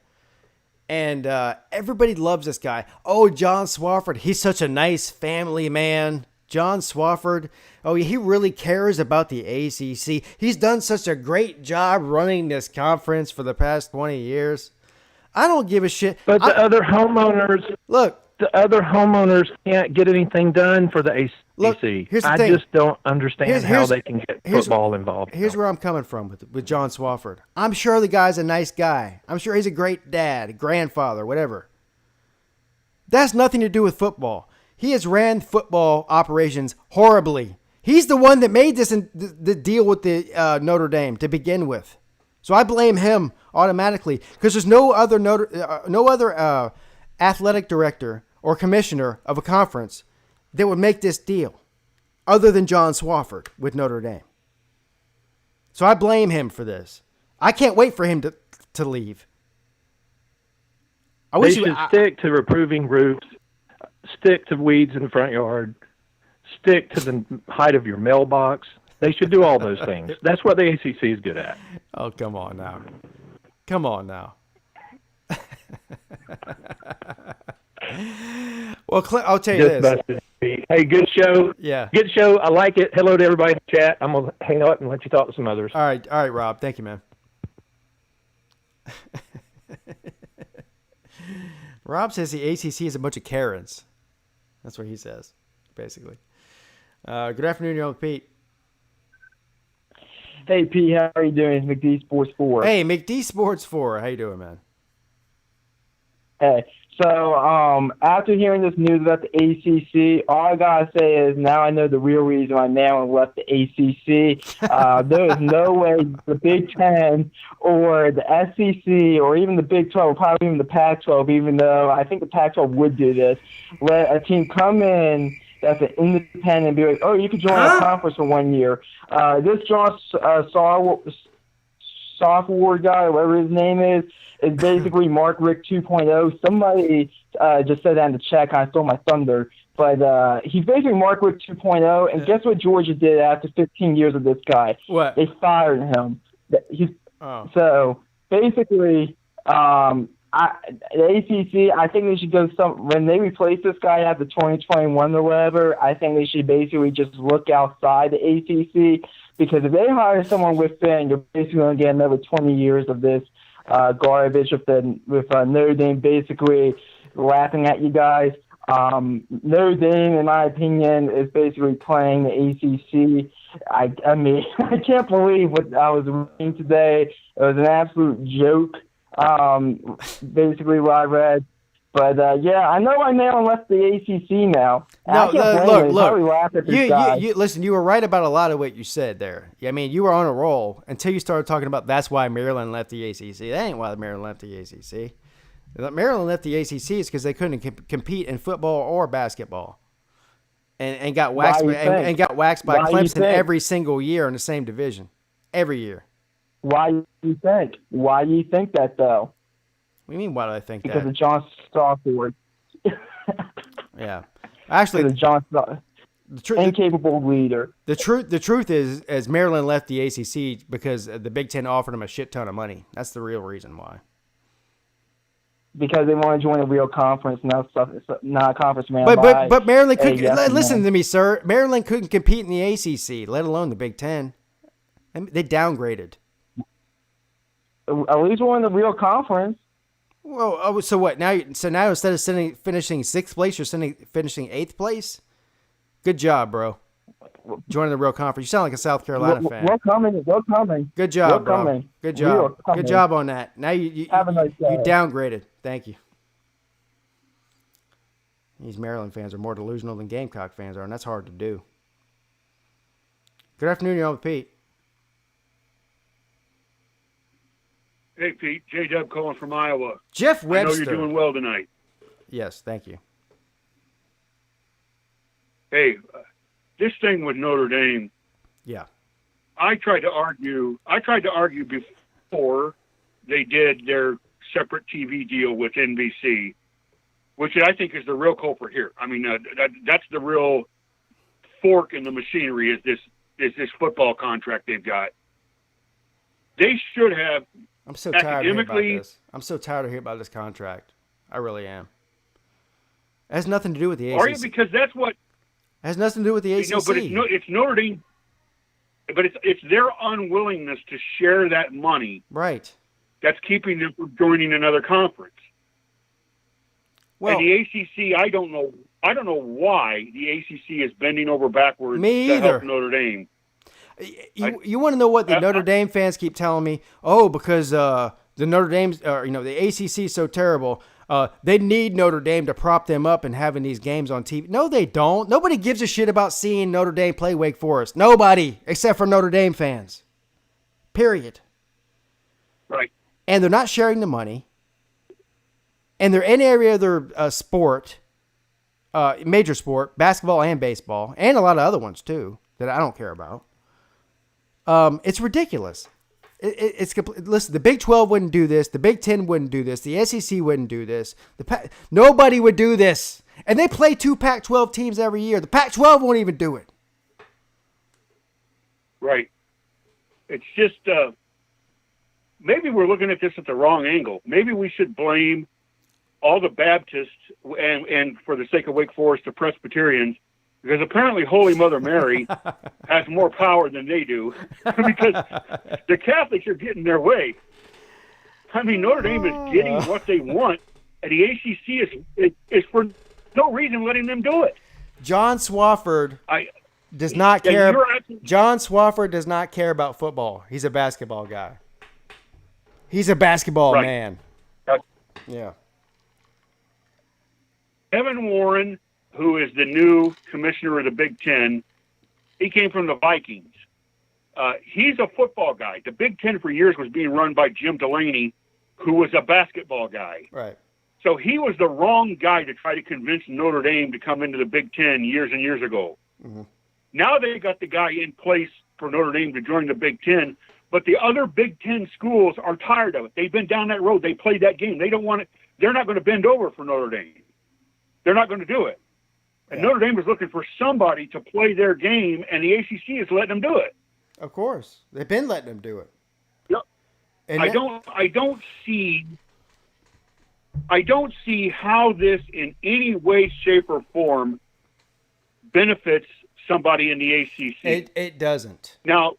And everybody loves this guy. Oh, John Swafford, he's such a nice family man. John Swafford, oh, he really cares about the ACC. He's done such a great job running this conference for the past 20 years. I don't give a shit. But the other homeowners can't get anything done for the ACC. Look, here's the I thing. just don't understand how they can get football involved. Here's where I'm coming from with John Swafford. I'm sure the guy's a nice guy. I'm sure he's a great dad, grandfather, whatever. That's nothing to do with football. He has ran football operations horribly. He's the one that made the deal with the Notre Dame to begin with. So I blame him automatically because there's no other athletic director or commissioner of a conference that would make this deal other than John Swafford with Notre Dame. So I blame him for this. I can't wait for him to leave. They should stick to reproving roofs, stick to weeds in the front yard, stick to the height of your mailbox. They should do all those things. That's what the ACC is good at. Oh, come on now. Come on now. Well, I'll tell you this. Hey, good show. Yeah. Good show. I like it. Hello to everybody in the chat. I'm going to hang up and let you talk to some others. All right, Rob. Thank you, man. Rob says the ACC is a bunch of Karens. That's what he says, basically. Good afternoon, you're on with Pete. Hey, Pete, how are you doing? It's McD Sports 4. Hey, McD Sports 4. How you doing, man? So after hearing this news about the ACC, all I gotta say is now I know the real reason why Maryland left the ACC. There is no way the Big Ten or the SEC or even the Big 12, probably even the Pac-12, even though I think the Pac-12 would do this, let a team come in that's an independent and be like, oh, you could join a conference for 1 year. This John sophomore guy, whatever his name is basically Mark Rick 2.0. Somebody just said that in the chat, kind of stole my thunder. But he's basically Mark Rick 2.0. And guess what Georgia did after 15 years of this guy? What? They fired him. So basically, the ACC, I think they should go when they replace this guy after 2021 or whatever, I think they should basically just look outside the ACC, because if they hire someone within, you're basically going to get another 20 years of this garbage with Notre Dame basically laughing at you guys. Notre Dame, in my opinion, is basically playing the ACC. I mean, I can't believe what I was reading today. It was an absolute joke, basically what I read. But, yeah, I know why Maryland left the ACC now. No, look. Listen, you were right about a lot of what you said there. I mean, you were on a roll until you started talking about that's why Maryland left the ACC. That ain't why Maryland left the ACC. Maryland left the ACC is because they couldn't compete in football or basketball, and got waxed by Clemson every single year in the same division, every year. Why do you think? Why do you think that though? What do you mean? Why do I think because that? Because of John Stockford. Yeah, actually, incapable leader. The truth is Maryland left the ACC because the Big Ten offered them a shit ton of money. That's the real reason why. Because they want to join a real conference, not a conference man. But Maryland couldn't. Listen to me, sir. Maryland couldn't compete in the ACC, let alone the Big Ten. They downgraded. At least we're in the real conference. Well, so what? Now instead of finishing 6th place, you're finishing 8th place? Good job, bro. Joining the real conference. You sound like a South Carolina fan. We're coming. Good job, bro. Good job. Good job on that. Now you downgraded. Thank you. These Maryland fans are more delusional than Gamecock fans are, and that's hard to do. Good afternoon, you're on with Pete. Hey, Pete. J-Dub calling from Iowa. Jeff Webster. I know you're doing well tonight. Yes, thank you. Hey, this thing with Notre Dame. Yeah. I tried to argue before they did their separate TV deal with NBC, which I think is the real culprit here. I mean, that's the real fork in the machinery is this football contract they've got. They should have. I'm so tired of hearing about this. I'm so tired of hearing about this contract. I really am. It has nothing to do with the ACC. Are you? Because that's what. It has nothing to do with the ACC. But it's Notre Dame. But it's their unwillingness to share that money. Right. That's keeping them from joining another conference. Well, and the ACC, I don't know why the ACC is bending over backwards to help Notre Dame. You want to know what the Notre Dame fans keep telling me? Oh, because the Notre Dame's, the ACC is so terrible. They need Notre Dame to prop them up and having these games on TV. No, they don't. Nobody gives a shit about seeing Notre Dame play Wake Forest. Nobody, except for Notre Dame fans. Period. Right. And they're not sharing the money. And they're in every other sport, major sport, basketball and baseball, and a lot of other ones too that I don't care about. It's ridiculous. Listen, the Big 12 wouldn't do this. The Big 10 wouldn't do this. The SEC wouldn't do this. Nobody would do this. And they play 2 Pac-12 teams every year. The Pac-12 won't even do it. Right. It's just maybe we're looking at this at the wrong angle. Maybe we should blame all the Baptists and for the sake of Wake Forest, the Presbyterians, because apparently Holy Mother Mary has more power than they do because the Catholics are getting their way. I mean, Notre Dame is getting what they want, and the ACC is for no reason letting them do it. John Swofford does not care. John Swofford does not care about football. He's a basketball guy. He's a basketball man. Right. Yeah. Evan Warren, who is the new commissioner of the Big Ten, he came from the Vikings. He's a football guy. The Big Ten for years was being run by Jim Delaney, who was a basketball guy. Right. So he was the wrong guy to try to convince Notre Dame to come into the Big Ten years and years ago. Mm-hmm. Now they got the guy in place for Notre Dame to join the Big Ten, but the other Big Ten schools are tired of it. They've been down that road. They played that game. They don't want it. They're not going to bend over for Notre Dame. They're not going to do it. And Notre Dame is looking for somebody to play their game, and the ACC is letting them do it. Of course, they've been letting them do it. Yep. And I don't see how this in any way, shape, or form benefits somebody in the ACC. It doesn't. Now,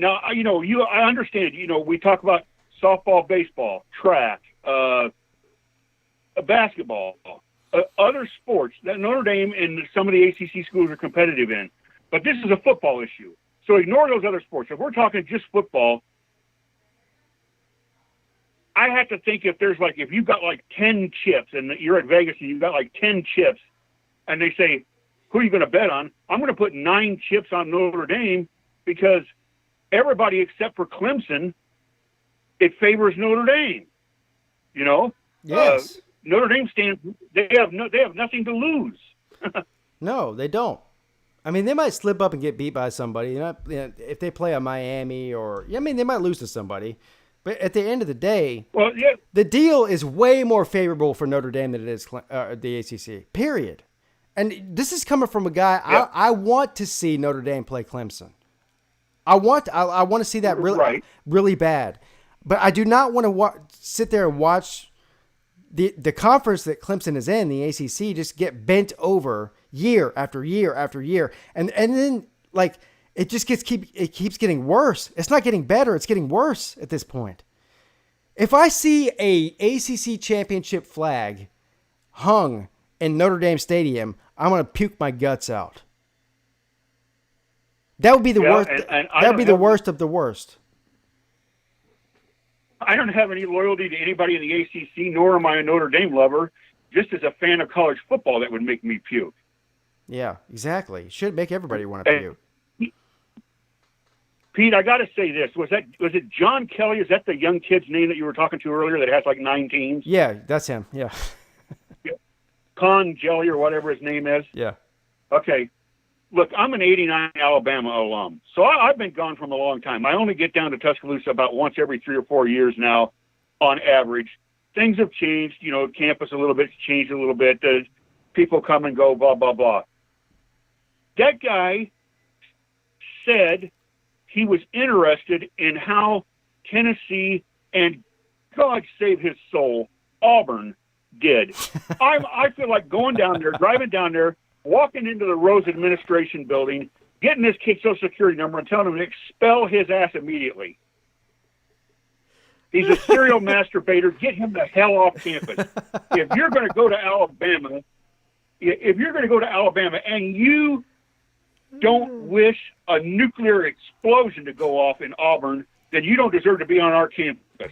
I understand. We talk about softball, baseball, track, basketball, other sports that Notre Dame and some of the ACC schools are competitive in. But this is a football issue. So ignore those other sports. If we're talking just football, I have to think if you've got 10 chips and you're at Vegas and you've got 10 chips and they say, who are you going to bet on? I'm going to put 9 chips on Notre Dame because everybody except for Clemson, it favors Notre Dame. Yes. Notre Dame they have nothing to lose. No, they don't. I mean, they might slip up and get beat by somebody. If they play a Miami they might lose to somebody. But at the end of the day, the deal is way more favorable for Notre Dame than it is the ACC, period. And this is coming from a guy, I want to see Notre Dame play Clemson. I want to see that really bad. But I do not want to sit there and watch the conference that Clemson is in, the ACC, just get bent over year after year after year. And then, it just keeps getting worse. It's not getting better. It's getting worse at this point. If I see a ACC championship flag hung in Notre Dame Stadium, I'm going to puke my guts out. That would be the worst. That would be the worst of the worst. I don't have any loyalty to anybody in the ACC, nor am I a Notre Dame lover. Just as a fan of college football, that would make me puke. Yeah, exactly. It should make everybody want to puke. Pete, I got to say this. Was it John Kelly? Is that the young kid's name that you were talking to earlier that has 9 teams? Yeah, that's him. Yeah. Con Jelly or whatever his name is? Yeah. Okay. Look, I'm an 89 Alabama alum, so I've been gone from a long time. I only get down to Tuscaloosa about once every 3 or 4 years now, on average. Things have changed. Campus a little bit changed a little bit. People come and go, blah, blah, blah. That guy said he was interested in how Tennessee and, God save his soul, Auburn did. I feel like going down there, driving down there, walking into the Rose Administration Building, getting this kid's Social Security number and telling him to expel his ass immediately. He's a serial masturbator. Get him the hell off campus. If you're going to go to Alabama, and you don't wish a nuclear explosion to go off in Auburn, then you don't deserve to be on our campus.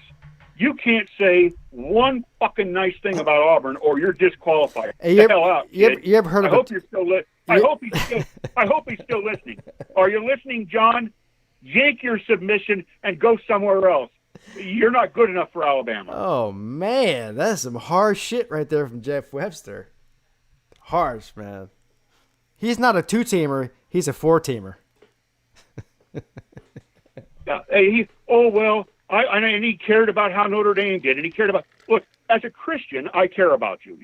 You can't say one fucking nice thing about Auburn, or you're disqualified. Hey, the hell out, kid. You ever heard of I hope you're still listening. I hope he's still listening. Are you listening, John? Yank your submission and go somewhere else. You're not good enough for Alabama. Oh man, that's some harsh shit right there from Jeff Webster. Harsh, man. He's not a 2-teamer. He's a 4-teamer. Yeah. Hey, and he cared about how Notre Dame did, and he cared about. Look, as a Christian, I care about you.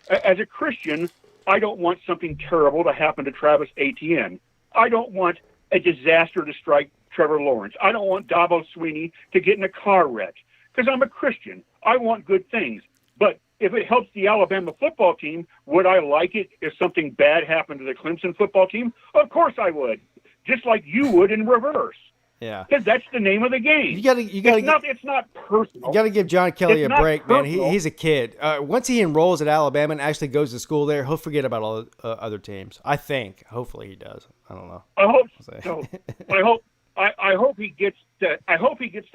As a Christian, I don't want something terrible to happen to Travis Etienne. I don't want a disaster to strike Trevor Lawrence. I don't want Dabo Sweeney to get in a car wreck because I'm a Christian. I want good things. But if it helps the Alabama football team, would I like it if something bad happened to the Clemson football team? Of course I would. Just like you would in reverse. Yeah. Because that's the name of the game. It's not personal. You got to give John Kelly a break, man. Personal. He's a kid. Once he enrolls at Alabama and actually goes to school there, he'll forget about all other teams. I think. Hopefully he does. I don't know. I hope so. I hope he gets to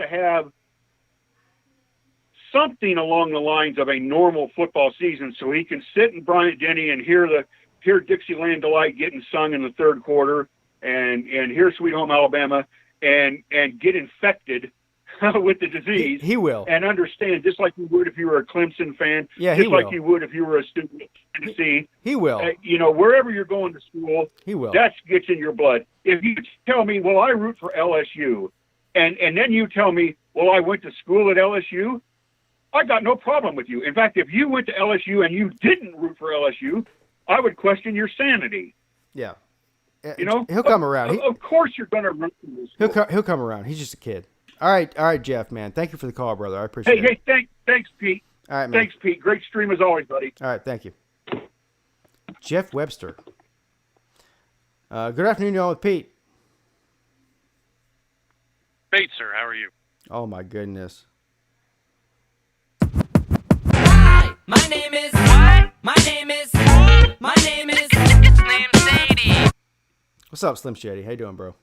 have something along the lines of a normal football season, so he can sit in Bryant-Denny and hear Dixieland Delight getting sung in the third quarter, and hear Sweet Home Alabama, and get infected with the disease. He will. And understand, just like you would if you were a Clemson fan, Yeah, just he like will. you would if you were a student at Tennessee. He will. Wherever you're going to school, He will. that gets in your blood. If you tell me, well, I root for LSU, and then you tell me, well, I went to school at LSU, I got no problem with you. In fact, if you went to LSU and you didn't root for LSU, I would question your sanity. Yeah. He'll come around. Of course you're going to root for this. He'll come around. He's just a kid. All right, Jeff, man. Thank you for the call, brother. I appreciate it. Hey, thanks, Pete. All right, man. Thanks, Pete. Great stream as always, buddy. All right, thank you. Jeff Webster. Good afternoon, y'all, with Pete. Pete, sir, how are you? Oh, my goodness. My name is. My name is. My name is. It's named Sadie. What's up, Slim Shady? How you doing, bro?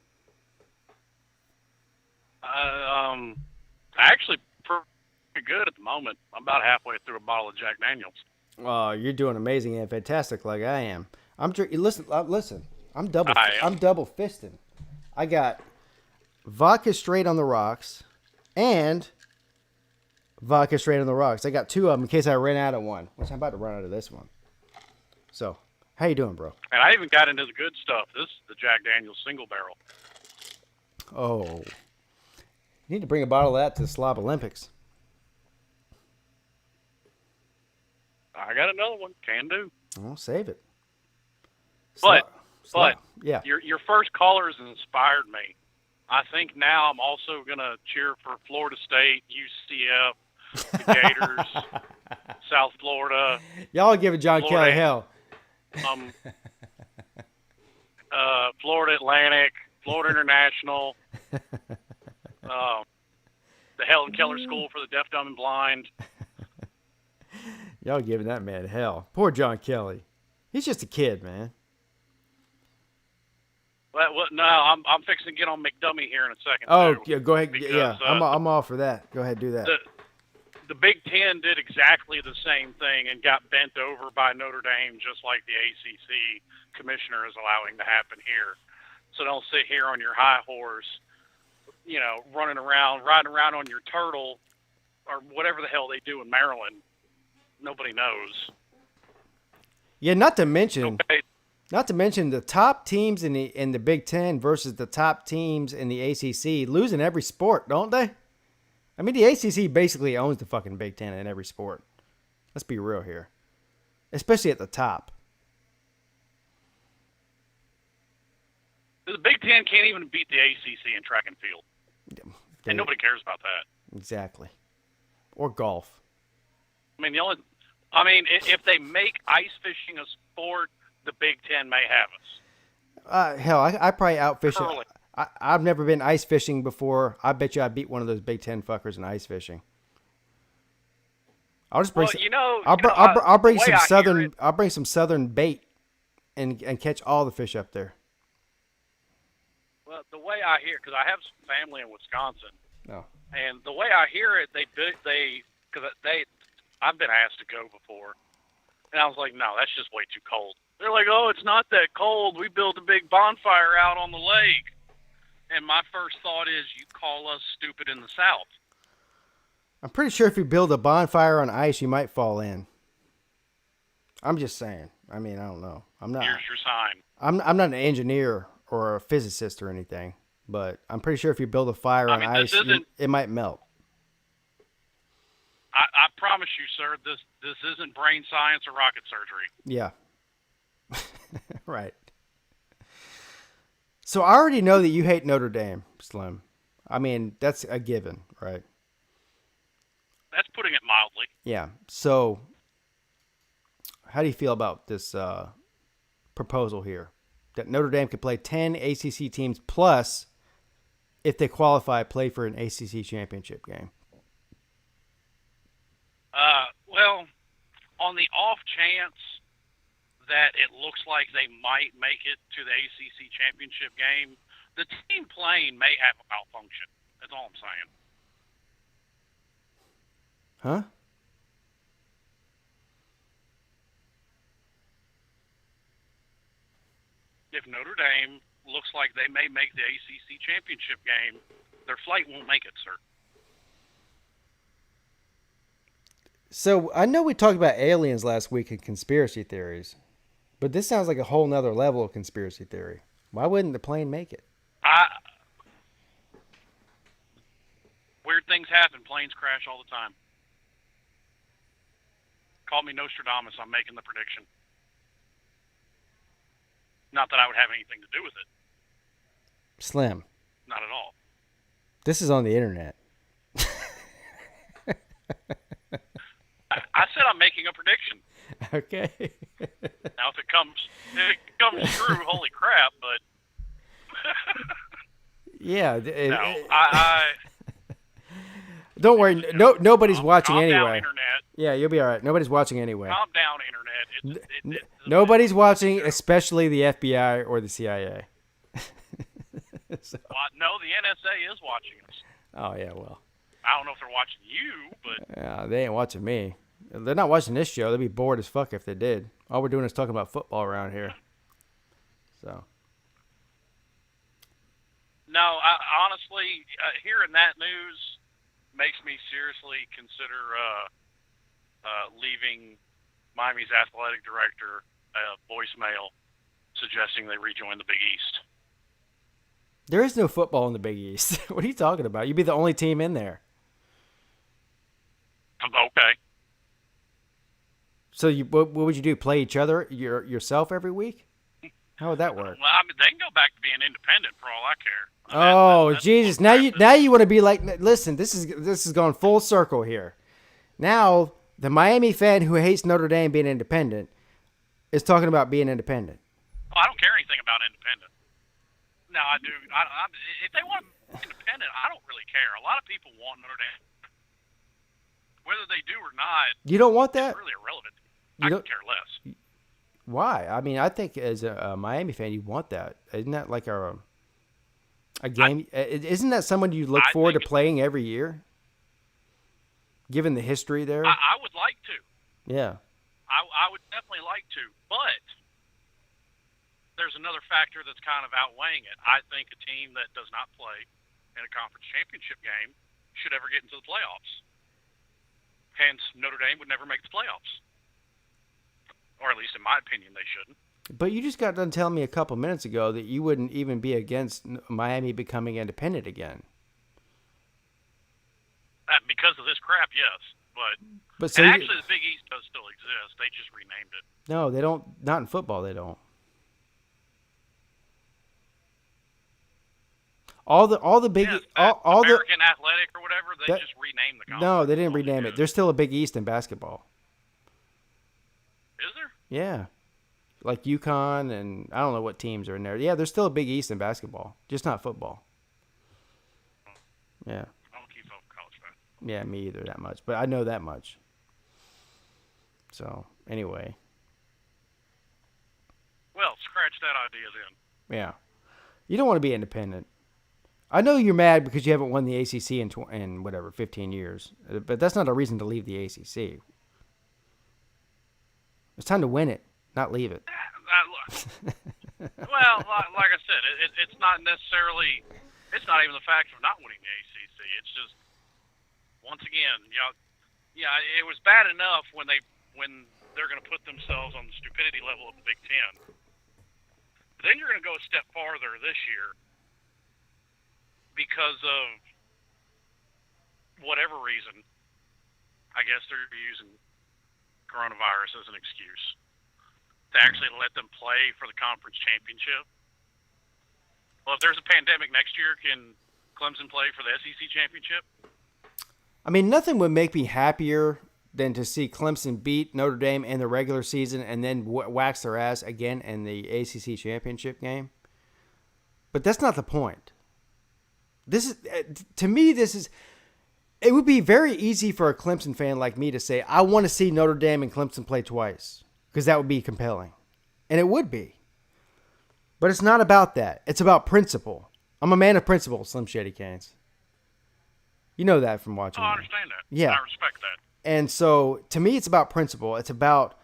Actually, pretty good at the moment. I'm about halfway through a bottle of Jack Daniels. Oh, you're doing amazing and fantastic, like I am. I'm drinking. Listen. I'm double fisting. I got vodka straight on the rocks and vodka straight on the rocks. I got two of them in case I ran out of one, which I'm about to run out of this one. So, how you doing, bro? And I even got into the good stuff. This is the Jack Daniels single barrel. Oh, you need to bring a bottle of that to the Slob Olympics. I got another one. Can do. I'll save it. But yeah, your first callers inspired me. I think now I'm also gonna cheer for Florida State, UCF, the Gators, South Florida. Y'all are giving John Florida, Kelly hell. Florida Atlantic, Florida International, the Helen Keller School for the Deaf, Dumb, and Blind. Y'all giving that man hell. Poor John Kelly. He's just a kid, man. Well, no, I'm fixing to get on McDummy here in a second. Oh, too, yeah, go ahead. because, Yeah, I'm all for that. Go ahead, do that. The Big Ten did exactly the same thing and got bent over by Notre Dame, just like the ACC commissioner is allowing to happen here. So don't sit here on your high horse, riding around on your turtle, or whatever the hell they do in Maryland. Nobody knows. Yeah, not to mention the top teams in the Big Ten versus the top teams in the ACC losing every sport, don't they? I mean, the ACC basically owns the fucking Big Ten in every sport. Let's be real here, especially at the top. The Big Ten can't even beat the ACC in track and field, and nobody cares about that. Exactly, or golf. If they make ice fishing a sport, the Big Ten may have us. Hell, I probably outfish Curling. it. I've never been ice fishing before. I bet you I beat one of those Big Ten fuckers in ice fishing. I'll just bring. I'll bring some southern. I'll bring some southern bait, and catch all the fish up there. Well, the way I hear, because I have some family in Wisconsin, No. and the way I hear it, I've been asked to go before, and I was like, no, that's just way too cold. They're like, oh, it's not that cold. We built a big bonfire out on the lake. And my first thought is, you call us stupid in the South. I'm pretty sure if you build a bonfire on ice, you might fall in. I'm just saying. I mean, I don't know. I'm not. Here's your sign. I'm not an engineer or a physicist or anything, but I'm pretty sure if you build a fire on ice, it might melt. I promise you, sir, this isn't brain science or rocket surgery. Yeah. Right. So I already know that you hate Notre Dame, Slim. I mean, that's a given, right? That's putting it mildly. Yeah. So how do you feel about this proposal here? That Notre Dame could play 10 ACC teams plus, if they qualify, play for an ACC championship game. Well, on the off chance that it looks like they might make it to the ACC championship game, the team playing may have a malfunction. That's all I'm saying. Huh? If Notre Dame looks like they may make the ACC championship game, their flight won't make it, sir. So I know we talked about aliens last week and conspiracy theories, but this sounds like a whole nother level of conspiracy theory. Why wouldn't the plane make it? Weird things happen. Planes crash all the time. Call me Nostradamus. I'm making the prediction. Not that I would have anything to do with it. Slim. Not at all. This is on the internet. I said I'm making a prediction. Okay. Now, if it comes true, holy crap! But yeah. I don't worry. Nobody's watching calm anyway. Down, internet. Yeah, you'll be all right. Nobody's watching anyway. Calm down, internet. Nobody's watching, especially the FBI or the CIA. So. No, the NSA is watching us. Oh yeah, well. I don't know if they're watching you, but Yeah, they ain't watching me. They're not watching this show. They'd be bored as fuck if they did. All we're doing is talking about football around here. So. No, honestly, hearing that news makes me seriously consider leaving Miami's athletic director a voicemail suggesting they rejoin the Big East. There is no football in the Big East. What are you talking about? You'd be the only team in there. Okay. So what would you do? Play each other yourself every week? How would that work? Well, I mean, they can go back to being independent for all I care. Oh, Jesus! Now you want to be like? Listen, this is going full circle here. Now the Miami fan who hates Notre Dame being independent is talking about being independent. Oh, I don't care anything about independent. No, I do. If they want independent, I don't really care. A lot of people want Notre Dame. Whether they do or not, You don't want that? it's really irrelevant. You I don't- could care less. Why? I mean, I think as a Miami fan, you want that. Isn't that like a game? Isn't that someone you look forward to playing every year? Given the history there. I would like to. Yeah. I would definitely like to, but there's another factor that's kind of outweighing it. I think a team that does not play in a conference championship game should ever get into the playoffs. Hence, Notre Dame would never make the playoffs. Or at least in my opinion, they shouldn't. But you just got done telling me a couple minutes ago that you wouldn't even be against Miami becoming independent again. Because of this crap, yes. But so actually, the Big East does still exist. They just renamed it. No, they don't. Not in football, they don't. All the big all the American Athletic or whatever, they just renamed the conference. No, they didn't rename it. There's still a Big East in basketball. Is there? Yeah. Like UConn and I don't know what teams are in there. Yeah, there's still a Big East in basketball, just not football. Yeah. I don't keep up with college basketball. Yeah, me either that much, but I know that much. So, anyway. Well, scratch that idea then. Yeah. You don't want to be independent. I know you're mad because you haven't won the ACC in whatever, 15 years. But that's not a reason to leave the ACC. It's time to win it, not leave it. Well, like I said, it's not necessarily, it's not even the fact of not winning the ACC. It's just, once again, it was bad enough when they're going to put themselves on the stupidity level of the Big Ten. Then you're going to go a step farther this year because of whatever reason. I guess they're using coronavirus as an excuse to actually let them play for the conference championship. Well, if there's a pandemic next year, can Clemson play for the SEC championship? I mean, nothing would make me happier than to see Clemson beat Notre Dame in the regular season and then wax their ass again in the ACC championship game. But that's not the point. This is, to me, it would be very easy for a Clemson fan like me to say, I want to see Notre Dame and Clemson play twice, because that would be compelling. And it would be. But it's not about that. It's about principle. I'm a man of principle, Slim Shady Canes. You know that from watching. I understand that. Yeah. I respect that. And so, to me, it's about principle. It's about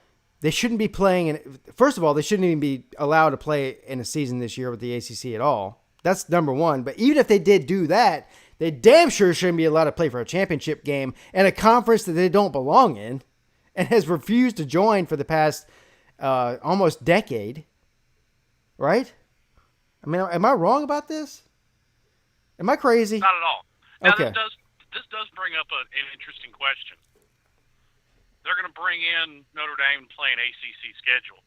they shouldn't be playing. First of all, they shouldn't even be allowed to play in a season this year with the ACC at all. That's number one. But even if they did do that, they damn sure shouldn't be allowed to play for a championship game in a conference that they don't belong in and has refused to join for the past almost decade. Right? I mean, am I wrong about this? Am I crazy? Not at all. Now, Okay. this does bring up an interesting question. They're going to bring in Notre Dame to play an ACC schedule.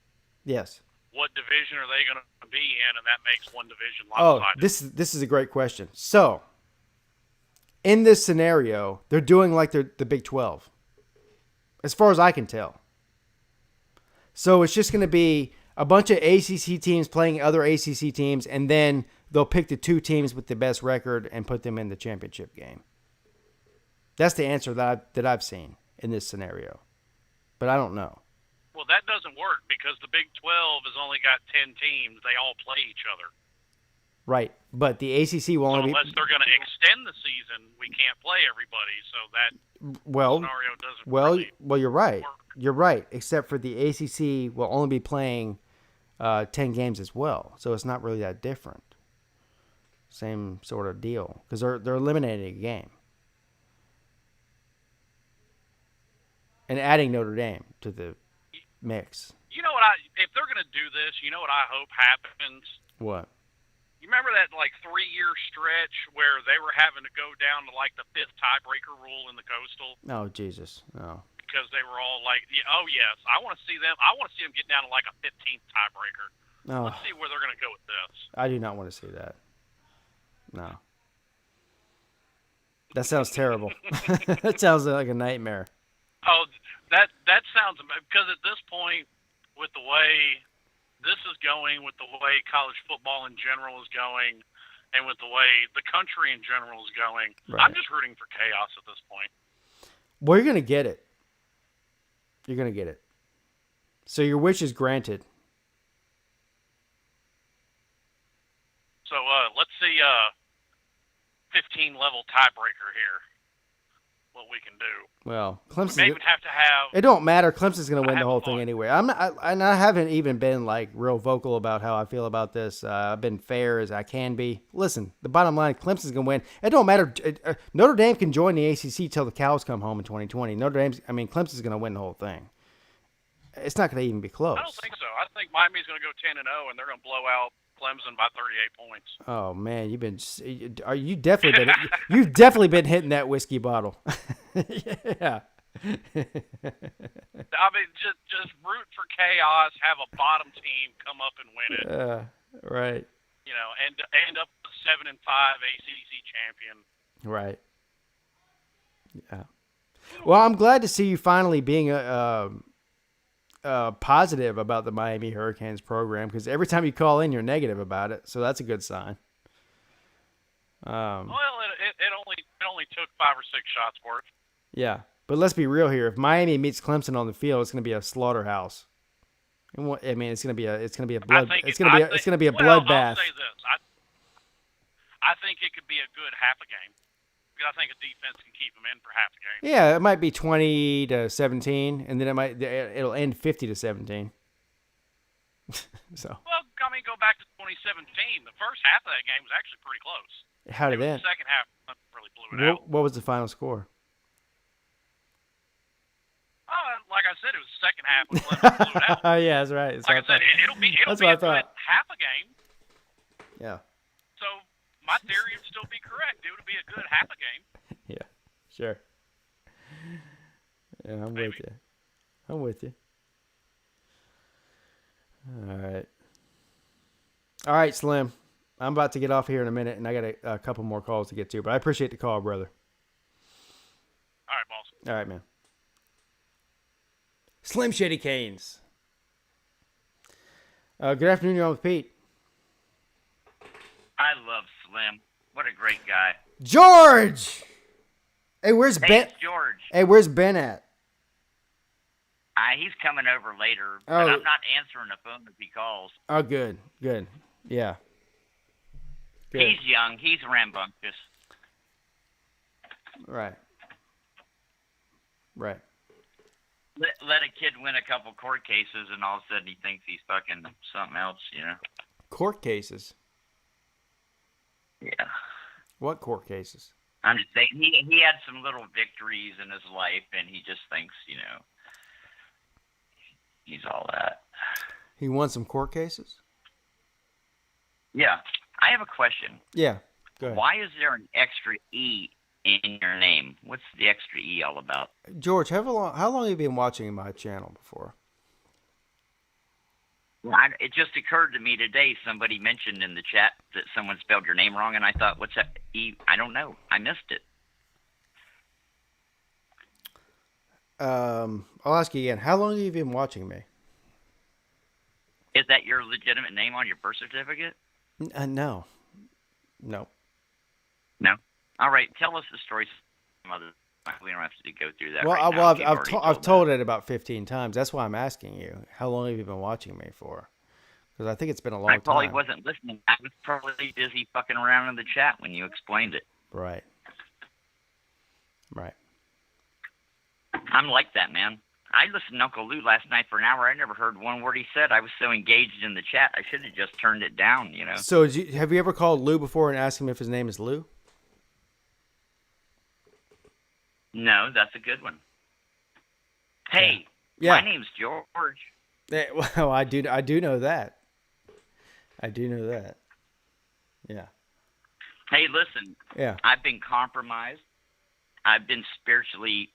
Yes. What division are they going to be in, and that makes one division Oh, lopsided? this is a great question. So, in this scenario, they're doing like they're the Big 12, as far as I can tell. So it's just going to be a bunch of ACC teams playing other ACC teams, and then they'll pick the 2 teams with the best record and put them in the championship game. That's the answer that I've seen in this scenario, but I don't know. Well, that doesn't work because the Big 12 has only got 10 teams. They all play each other. Right, but the ACC will So only unless they're going to extend the season, we can't play everybody. So that scenario doesn't well, you're right. You're right, except for the ACC will only be playing 10 games as well, so it's not really that different. Same sort of deal because they're eliminating a game and adding Notre Dame to the mix. You know what? If they're going to do this, you know what I hope happens? What? You remember that 3-year stretch where they were having to go down to the 5th tiebreaker rule in the Coastal Oh, Jesus. No. because they were all oh yes, I want to see them. I want to see them get down to a 15th tiebreaker. No. Let's see where they're going to go with this. I do not want to see that. No. That sounds terrible. That sounds like a nightmare. Oh, that sounds because at this point, with the way this is going, with the way college football in general is going, and with the way the country in general is going, Right. I'm just rooting for chaos at this point. Well, you're going to get it. You're going to get it. So your wish is granted. So let's see 15-level tiebreaker here. What we can do. Well, We Clemson. may even have to have. It don't matter. Clemson's going to win the whole thing anyway. I haven't even been real vocal about how I feel about this. I've been fair as I can be. Listen, the bottom line, Clemson's going to win. It don't matter. Notre Dame can join the ACC till the cows come home in 2020. Clemson's going to win the whole thing. It's not going to even be close. I don't think so. I think Miami's going to go 10-0, and they're going to blow out Clemson by 38 points. Oh man, you've definitely been hitting that whiskey bottle. Yeah. I mean, just root for chaos. Have a bottom team come up and win it. Right. And end up with a 7-5 ACC champion. Right. Yeah. Well, I'm glad to see you finally being positive about the Miami Hurricanes program because every time you call in, you're negative about it. So that's a good sign. Well, it only took 5 or 6 shots worth. Yeah, but let's be real here. If Miami meets Clemson on the field, it's going to be a slaughterhouse. It's going to be a blood. It's going to be a bloodbath. I'll say this. I think it could be a good half a game. Because I think a defense can keep them in for half a game. Yeah, it might be 20-17, and then it'll end 50-17. So. Well, go back to 2017. The first half of that game was actually pretty close. How did it end? The second half really blew it out. What was the final score? Like I said, it was the second half when Clemson blew it out. Yeah, that's right. Like I said, it'll be a good half a game. Yeah. So my theory would still be correct. It would be a good half a game. Yeah, sure. Yeah, I'm with you. All right, Slim. I'm about to get off here in a minute, and I got a couple more calls to get to, but I appreciate the call, brother. All right, boss. All right, man. Slim Shady Canes. Good afternoon, you're on with Pete. I love Slim. What a great guy. George! Hey, where's Ben? It's George. Hey, where's Ben at? He's coming over later, but Oh. I'm not answering the phone if he calls. Oh, good. Yeah. Good. He's young. He's rambunctious. Right. Right. Let a kid win a couple court cases, and all of a sudden he thinks he's fucking something else, Court cases? Yeah. What court cases? I'm just saying, he had some little victories in his life, and he just thinks, he's all that. He won some court cases? Yeah. I have a question. Yeah, go ahead. Why is there an extra E in your name? What's the extra E all about? George, how long have you been watching my channel before? It just occurred to me today, somebody mentioned in the chat that someone spelled your name wrong, and I thought, what's that E? I don't know. I missed it. I'll ask you again. How long have you been watching me? Is that your legitimate name on your birth certificate? No. No. No? All right. Tell us the story. We don't have to go through that. Well, right now. I've told it about 15 times. That's why I'm asking you. How long have you been watching me for? Because I think it's been a long time. I probably wasn't listening. I was probably busy fucking around in the chat when you explained it. Right. I'm like that, man. I listened to Uncle Lou last night for an hour. I never heard one word he said. I was so engaged in the chat, I should have just turned it down, So have you ever called Lou before and asked him if his name is Lou? No, that's a good one. Hey, yeah. My name's George. Yeah, well, I do know that. I do know that. Yeah. Hey, listen. Yeah. I've been compromised. I've been spiritually.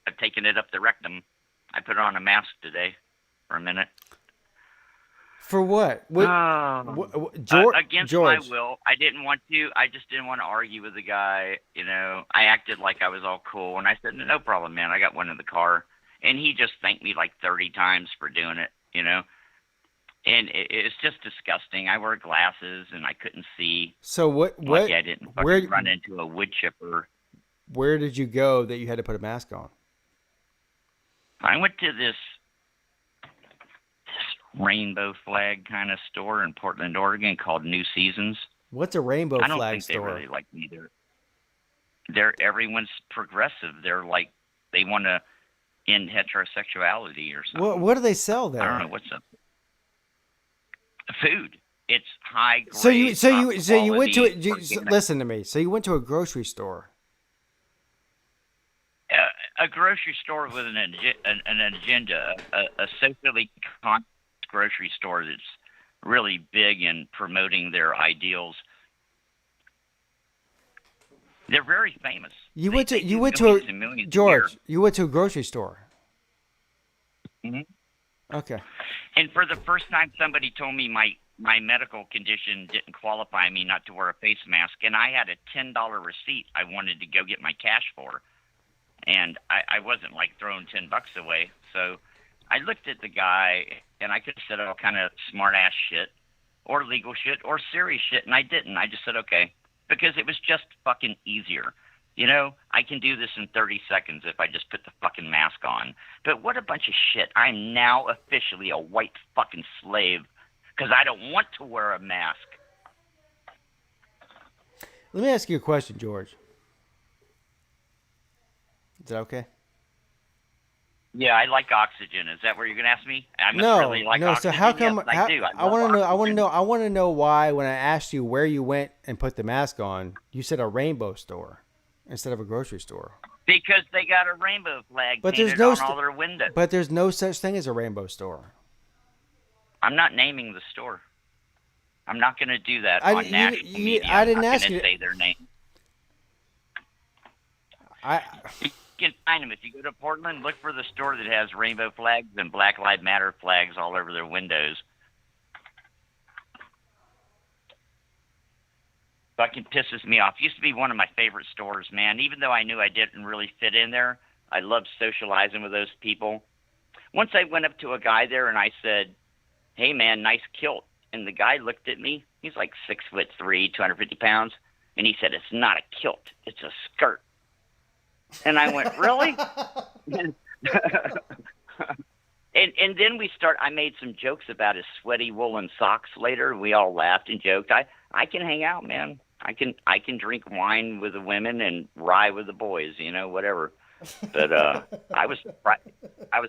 I've taken it up the rectum. I put on a mask today for a minute. For what? Against George. my will. I didn't want to. I just didn't want to argue with the guy. I acted like I was all cool, and I said, "No problem, man. I got one in the car." And he just thanked me like 30 times for doing it. And it's just disgusting. I wear glasses, and I couldn't see. So what? Like I didn't fucking run into a wood chipper. Where did you go that you had to put a mask on? I went to this rainbow flag kind of store in Portland, Oregon called New Seasons. What's a rainbow flag store? I don't think they really like me. Everyone's progressive. They're like, they want to end heterosexuality or something. What do they sell there? I don't know what's up. Food. It's high grade. So you went to listen to me. So you went to a grocery store. A grocery store with an agenda, a socially conscious grocery store that's really big in promoting their ideals. They're very famous. You went to a grocery store. Mm-hmm. Okay. And for the first time, somebody told me my medical condition didn't qualify me not to wear a face mask, and I had a $10 receipt I wanted to go get my cash for. And I wasn't like throwing $10 away. So I looked at the guy, and I could have said all kind of smart ass shit or legal shit or serious shit, and I didn't. I just said, okay, because it was just fucking easier. I can do this in 30 seconds if I just put the fucking mask on. But what a bunch of shit. I'm now officially a white fucking slave because I don't want to wear a mask. Let me ask you a question, George. Is that okay? Yeah, I like oxygen. Is that what you're gonna ask me? No. Oxygen. So how come? Yes, I do. I want to know why when I asked you where you went and put the mask on, you said a rainbow store instead of a grocery store. Because they got a rainbow flag painted on all their windows. But there's no such thing as a rainbow store. I'm not naming the store. I'm not going to do that on national media. I didn't ask you to say their name. You can find them. If you go to Portland, look for the store that has rainbow flags and Black Lives Matter flags all over their windows. Fucking pisses me off. Used to be one of my favorite stores, man. Even though I knew I didn't really fit in there, I loved socializing with those people. Once I went up to a guy there and I said, "Hey, man, nice kilt." And the guy looked at me. He's like 6'3", 250 pounds. And he said, "It's not a kilt. It's a skirt." And I went, "Really?" And then I made some jokes about his sweaty woolen socks later. We all laughed and joked. I can hang out, man. I can drink wine with the women and rye with the boys, whatever. But I was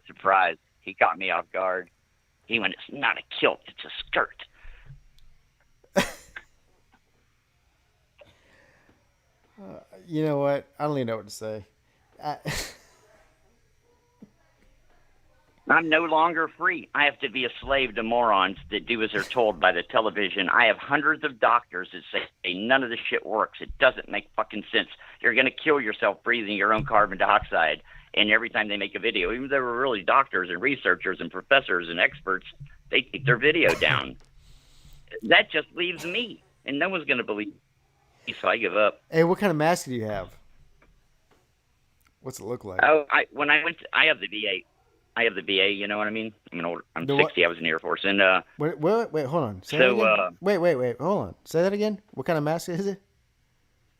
surprised. He caught me off guard. He went, "It's not a kilt, it's a skirt." You know what? I don't even know what to say. I'm no longer free. I have to be a slave to morons that do as they're told by the television. I have hundreds of doctors that say none of this shit works. It doesn't make fucking sense. You're going to kill yourself breathing your own carbon dioxide. And every time they make a video, even though they were really doctors and researchers and professors and experts, they take their video down. That just leaves me, and no one's going to believe me, so I give up. Hey, what kind of mask do you have? What's it look like? Oh, I have the VA. I have the VA, you know what I mean? I'm 60. I was in the Air Force. And wait, hold on. Say that again. Wait, hold on. Say that again. What kind of mask is it?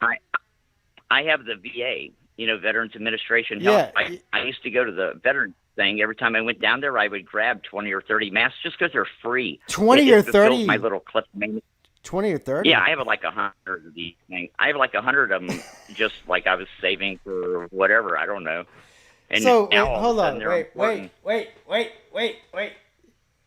I have the VA, Veterans Administration Health. Yeah. I used to go to the veteran thing. Every time I went down there, I would grab 20 or 30 masks just because they're free. 20 or 30? My little clip. 20 or 30? Yeah, I have like 100 of these things. I have like 100 of them just like I was saving for whatever. I don't know. And so, now hold on. Wait.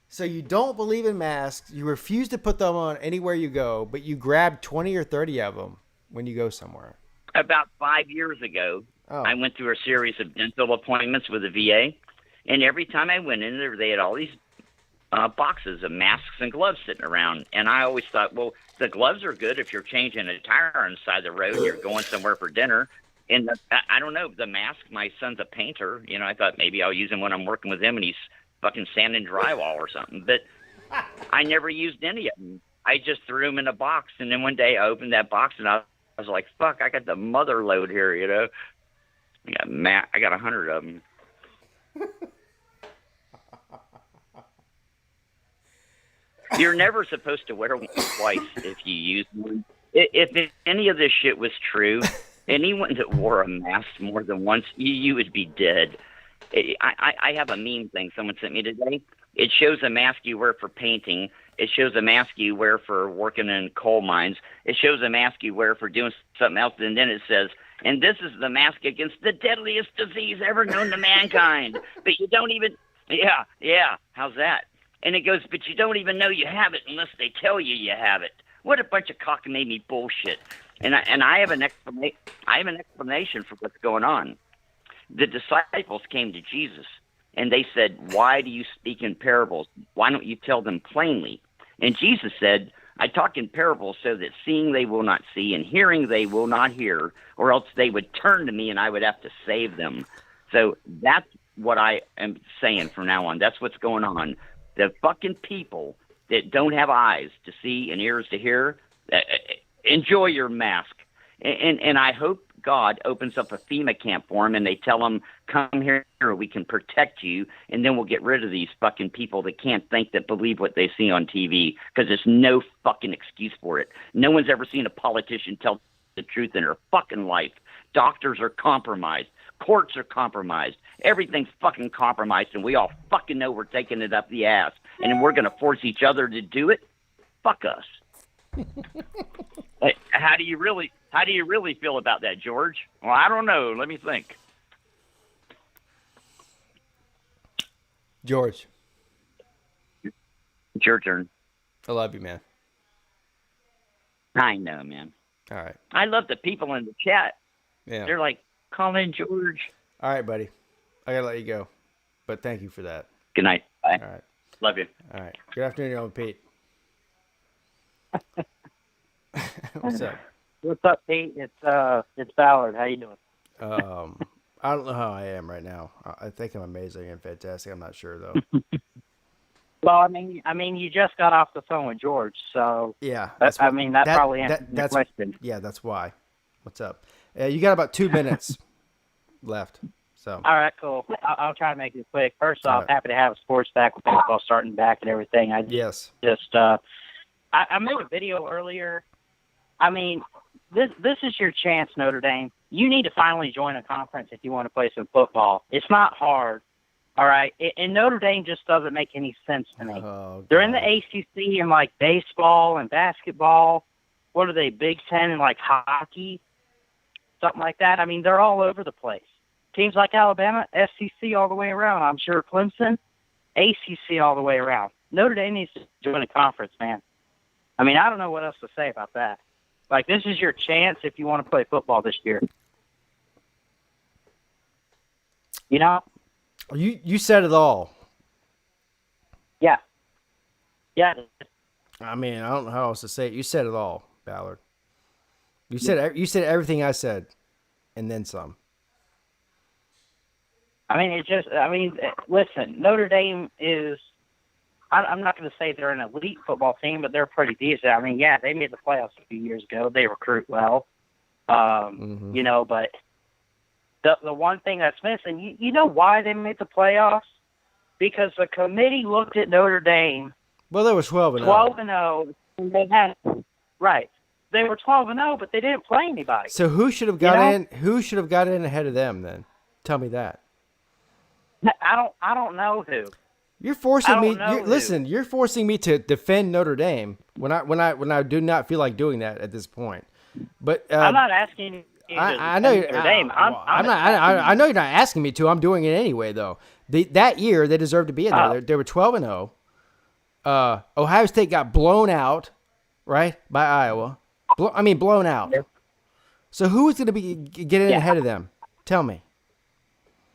So you don't believe in masks. You refuse to put them on anywhere you go, but you grab 20 or 30 of them when you go somewhere. About 5 years ago, I went through a series of dental appointments with the VA, and every time I went in there, they had all these boxes of masks and gloves sitting around. And I always thought, well, the gloves are good if you're changing a tire on the side of the road and you're going somewhere for dinner. And I don't know, the mask, my son's a painter. I thought maybe I'll use him when I'm working with him and he's fucking sanding drywall or something. But I never used any of them. I just threw them in a box. And then one day I opened that box and I was like, fuck, I got the mother load here, I got 100 of them. You're never supposed to wear one twice if you use one. If any of this shit was true, anyone that wore a mask more than once, you would be dead. I have a meme thing someone sent me today. It shows a mask you wear for painting. It shows a mask you wear for working in coal mines. It shows a mask you wear for doing something else. And then it says, and this is the mask against the deadliest disease ever known to mankind. But you don't even, yeah, how's that? And it goes, but you don't even know you have it unless they tell you you have it. What a bunch of cockamamie bullshit. And I have an explanation for what's going on. The disciples came to Jesus, and they said, why do you speak in parables? Why don't you tell them plainly? And Jesus said, I talk in parables so that seeing they will not see and hearing they will not hear, or else they would turn to me and I would have to save them. So that's what I am saying from now on. That's what's going on. The fucking people that don't have eyes to see and ears to hear, enjoy your mask. And I hope God opens up a FEMA camp for them and they tell them, come here, we can protect you, and then we'll get rid of these fucking people that can't think, that believe what they see on TV, because there's no fucking excuse for it. No one's ever seen a politician tell the truth in their fucking life. Doctors are compromised. Courts are compromised. Everything's fucking compromised, and we all fucking know we're taking it up the ass, and we're going to force each other to do it? Fuck us. Hey, how do you really feel about that, George? Well, I don't know. Let me think. George. It's your turn. I love you, man. I know, man. All right. I love the people in the chat. Yeah. They're like, call in George. All right, buddy. I got to let you go. But thank you for that. Good night. Bye. All right. Love you. All right. Good afternoon, old Pete. What's up? What's up, Pete? It's Ballard. How you doing? I don't know how I am right now. I think I'm amazing and fantastic. I'm not sure though. Well, I mean, you just got off the phone with George, so yeah. That probably answers the question. Yeah, that's why. What's up? You got about 2 minutes left. So. All right, cool. I'll try to make it quick. First off, happy to have sports back with baseball starting back and everything. I made a video earlier. I mean, this is your chance, Notre Dame. You need to finally join a conference if you want to play some football. It's not hard, all right? And Notre Dame just doesn't make any sense to me. They're in the ACC in, like, baseball and basketball. What are they, Big Ten and, like, hockey? Something like that. I mean, they're all over the place. teams like Alabama, SEC all the way around. I'm sure Clemson, ACC all the way around. Notre Dame needs to join a conference, man. I mean, I don't know what else to say about that. Like, this is your chance if you want to play football this year. You know? You said it all. Yeah. Yeah. I mean, I don't know how else to say it. You said it all, Ballard. You said everything I said, and then some. I mean, listen, Notre Dame is, I'm not going to say they're an elite football team, but they're pretty decent. I mean, yeah, they made the playoffs a few years ago. They recruit well. You know, but the one thing that's missing, you know why they made the playoffs? Because the committee looked at Notre Dame. Well, they were 12-0. 12-0. And they had, right. They were 12-0, but they didn't play anybody. So who should have got in? Who should have got in ahead of them then? Tell me that. I don't know who. You're forcing me. Listen, you're forcing me to defend Notre Dame when I do not feel like doing that at this point. But I'm not asking you. I know Notre Dame. I know you're not asking me to. I'm doing it anyway, though. That year they deserved to be in there. They were 12-0. Ohio State got blown out, right, by Iowa. Blown out. So who is going to be getting ahead of them? Tell me.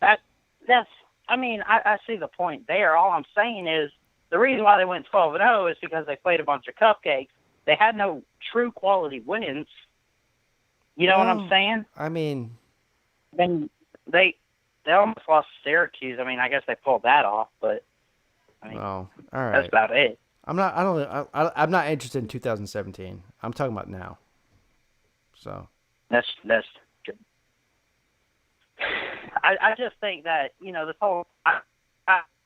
I see the point there. All I'm saying is the reason why they went 12-0 is because they played a bunch of cupcakes. They had no true quality wins. You know what I'm saying? I mean, then they almost lost to Syracuse. I mean, I guess they pulled that off, but all right. That's about it. I'm not interested in 2017. I'm talking about now. So that's good. I just think that, this whole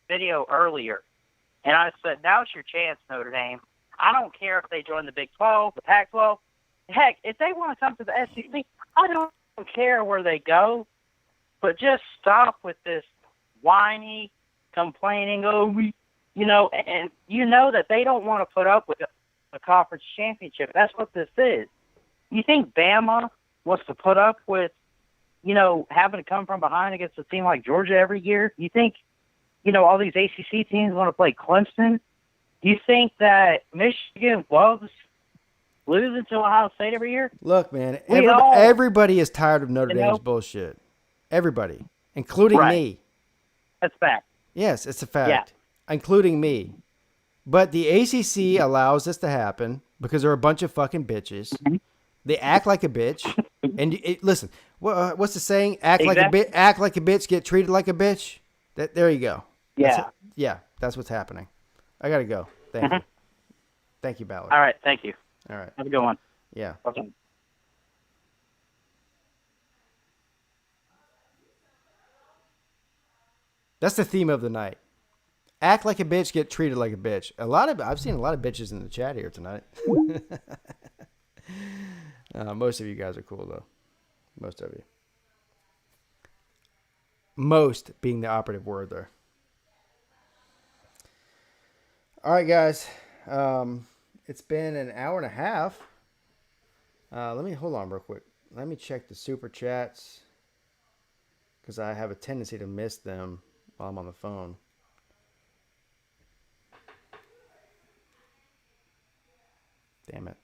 video earlier, and I said, now's your chance, Notre Dame. I don't care if they join the Big 12, the Pac-12. Heck, if they want to come to the SEC, I don't care where they go, but just stop with this whiny, complaining, and you know that they don't want to put up with a conference championship. That's what this is. You think Bama wants to put up with, having to come from behind against a team like Georgia every year? You think, all these ACC teams want to play Clemson? You think that Michigan loves losing to Ohio State every year? Look, man, everybody is tired of Notre Dame's bullshit. Everybody, including me. That's fact. Yes, it's a fact, including me. But the ACC allows this to happen because they're a bunch of fucking bitches. They act like a bitch. And listen, what's the saying? Act like a bitch, get treated like a bitch. There you go. Yeah. That's what's happening. I gotta go. Thank you. Thank you, Ballard. All right, thank you. All right. Have a good one. Yeah. Okay. That's the theme of the night. Act like a bitch, get treated like a bitch. I've seen a lot of bitches in the chat here tonight. Most of you guys are cool, though. Most of you. Most being the operative word there. All right, guys. It's been an hour and a half. Let me hold on real quick. Let me check the super chats because I have a tendency to miss them while I'm on the phone. Damn it.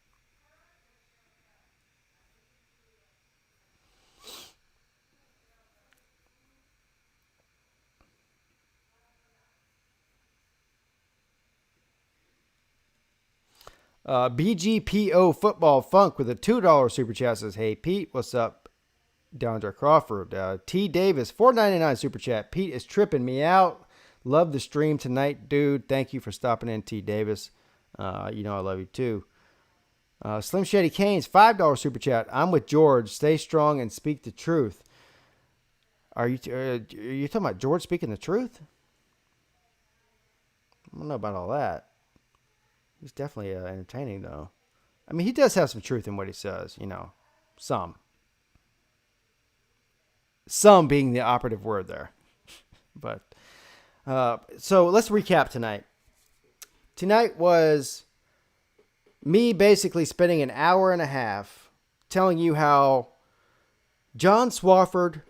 BGPO Football Funk with a $2 super chat says, "Hey Pete, what's up?" DeAndre Crawford. T Davis, $4.99 super chat. "Pete is tripping me out. Love the stream tonight, dude. Thank you for stopping in, T Davis. I love you too." Slim Shady Canes, $5 super chat. "I'm with George. Stay strong and speak the truth." Are you talking about George speaking the truth? I don't know about all that. He's definitely entertaining, though. I mean, he does have some truth in what he says, some. Some being the operative word there. But, so let's recap tonight. Tonight was me basically spending an hour and a half telling you how John Swofford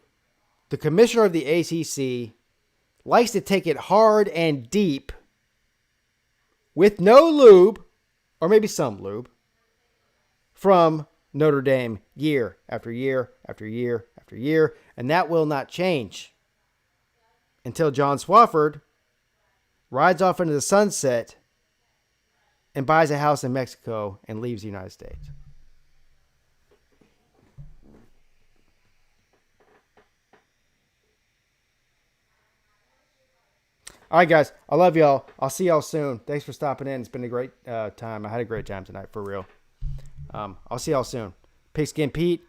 the commissioner of the ACC likes to take it hard and deep with no lube, or maybe some lube, from Notre Dame year after year after year after year, and that will not change until John Swofford rides off into the sunset and buys a house in Mexico and leaves the United States. All right, guys. I love y'all. I'll see y'all soon. Thanks for stopping in. It's been a great time. I had a great time tonight, for real. I'll see y'all soon. Pigskin Pete,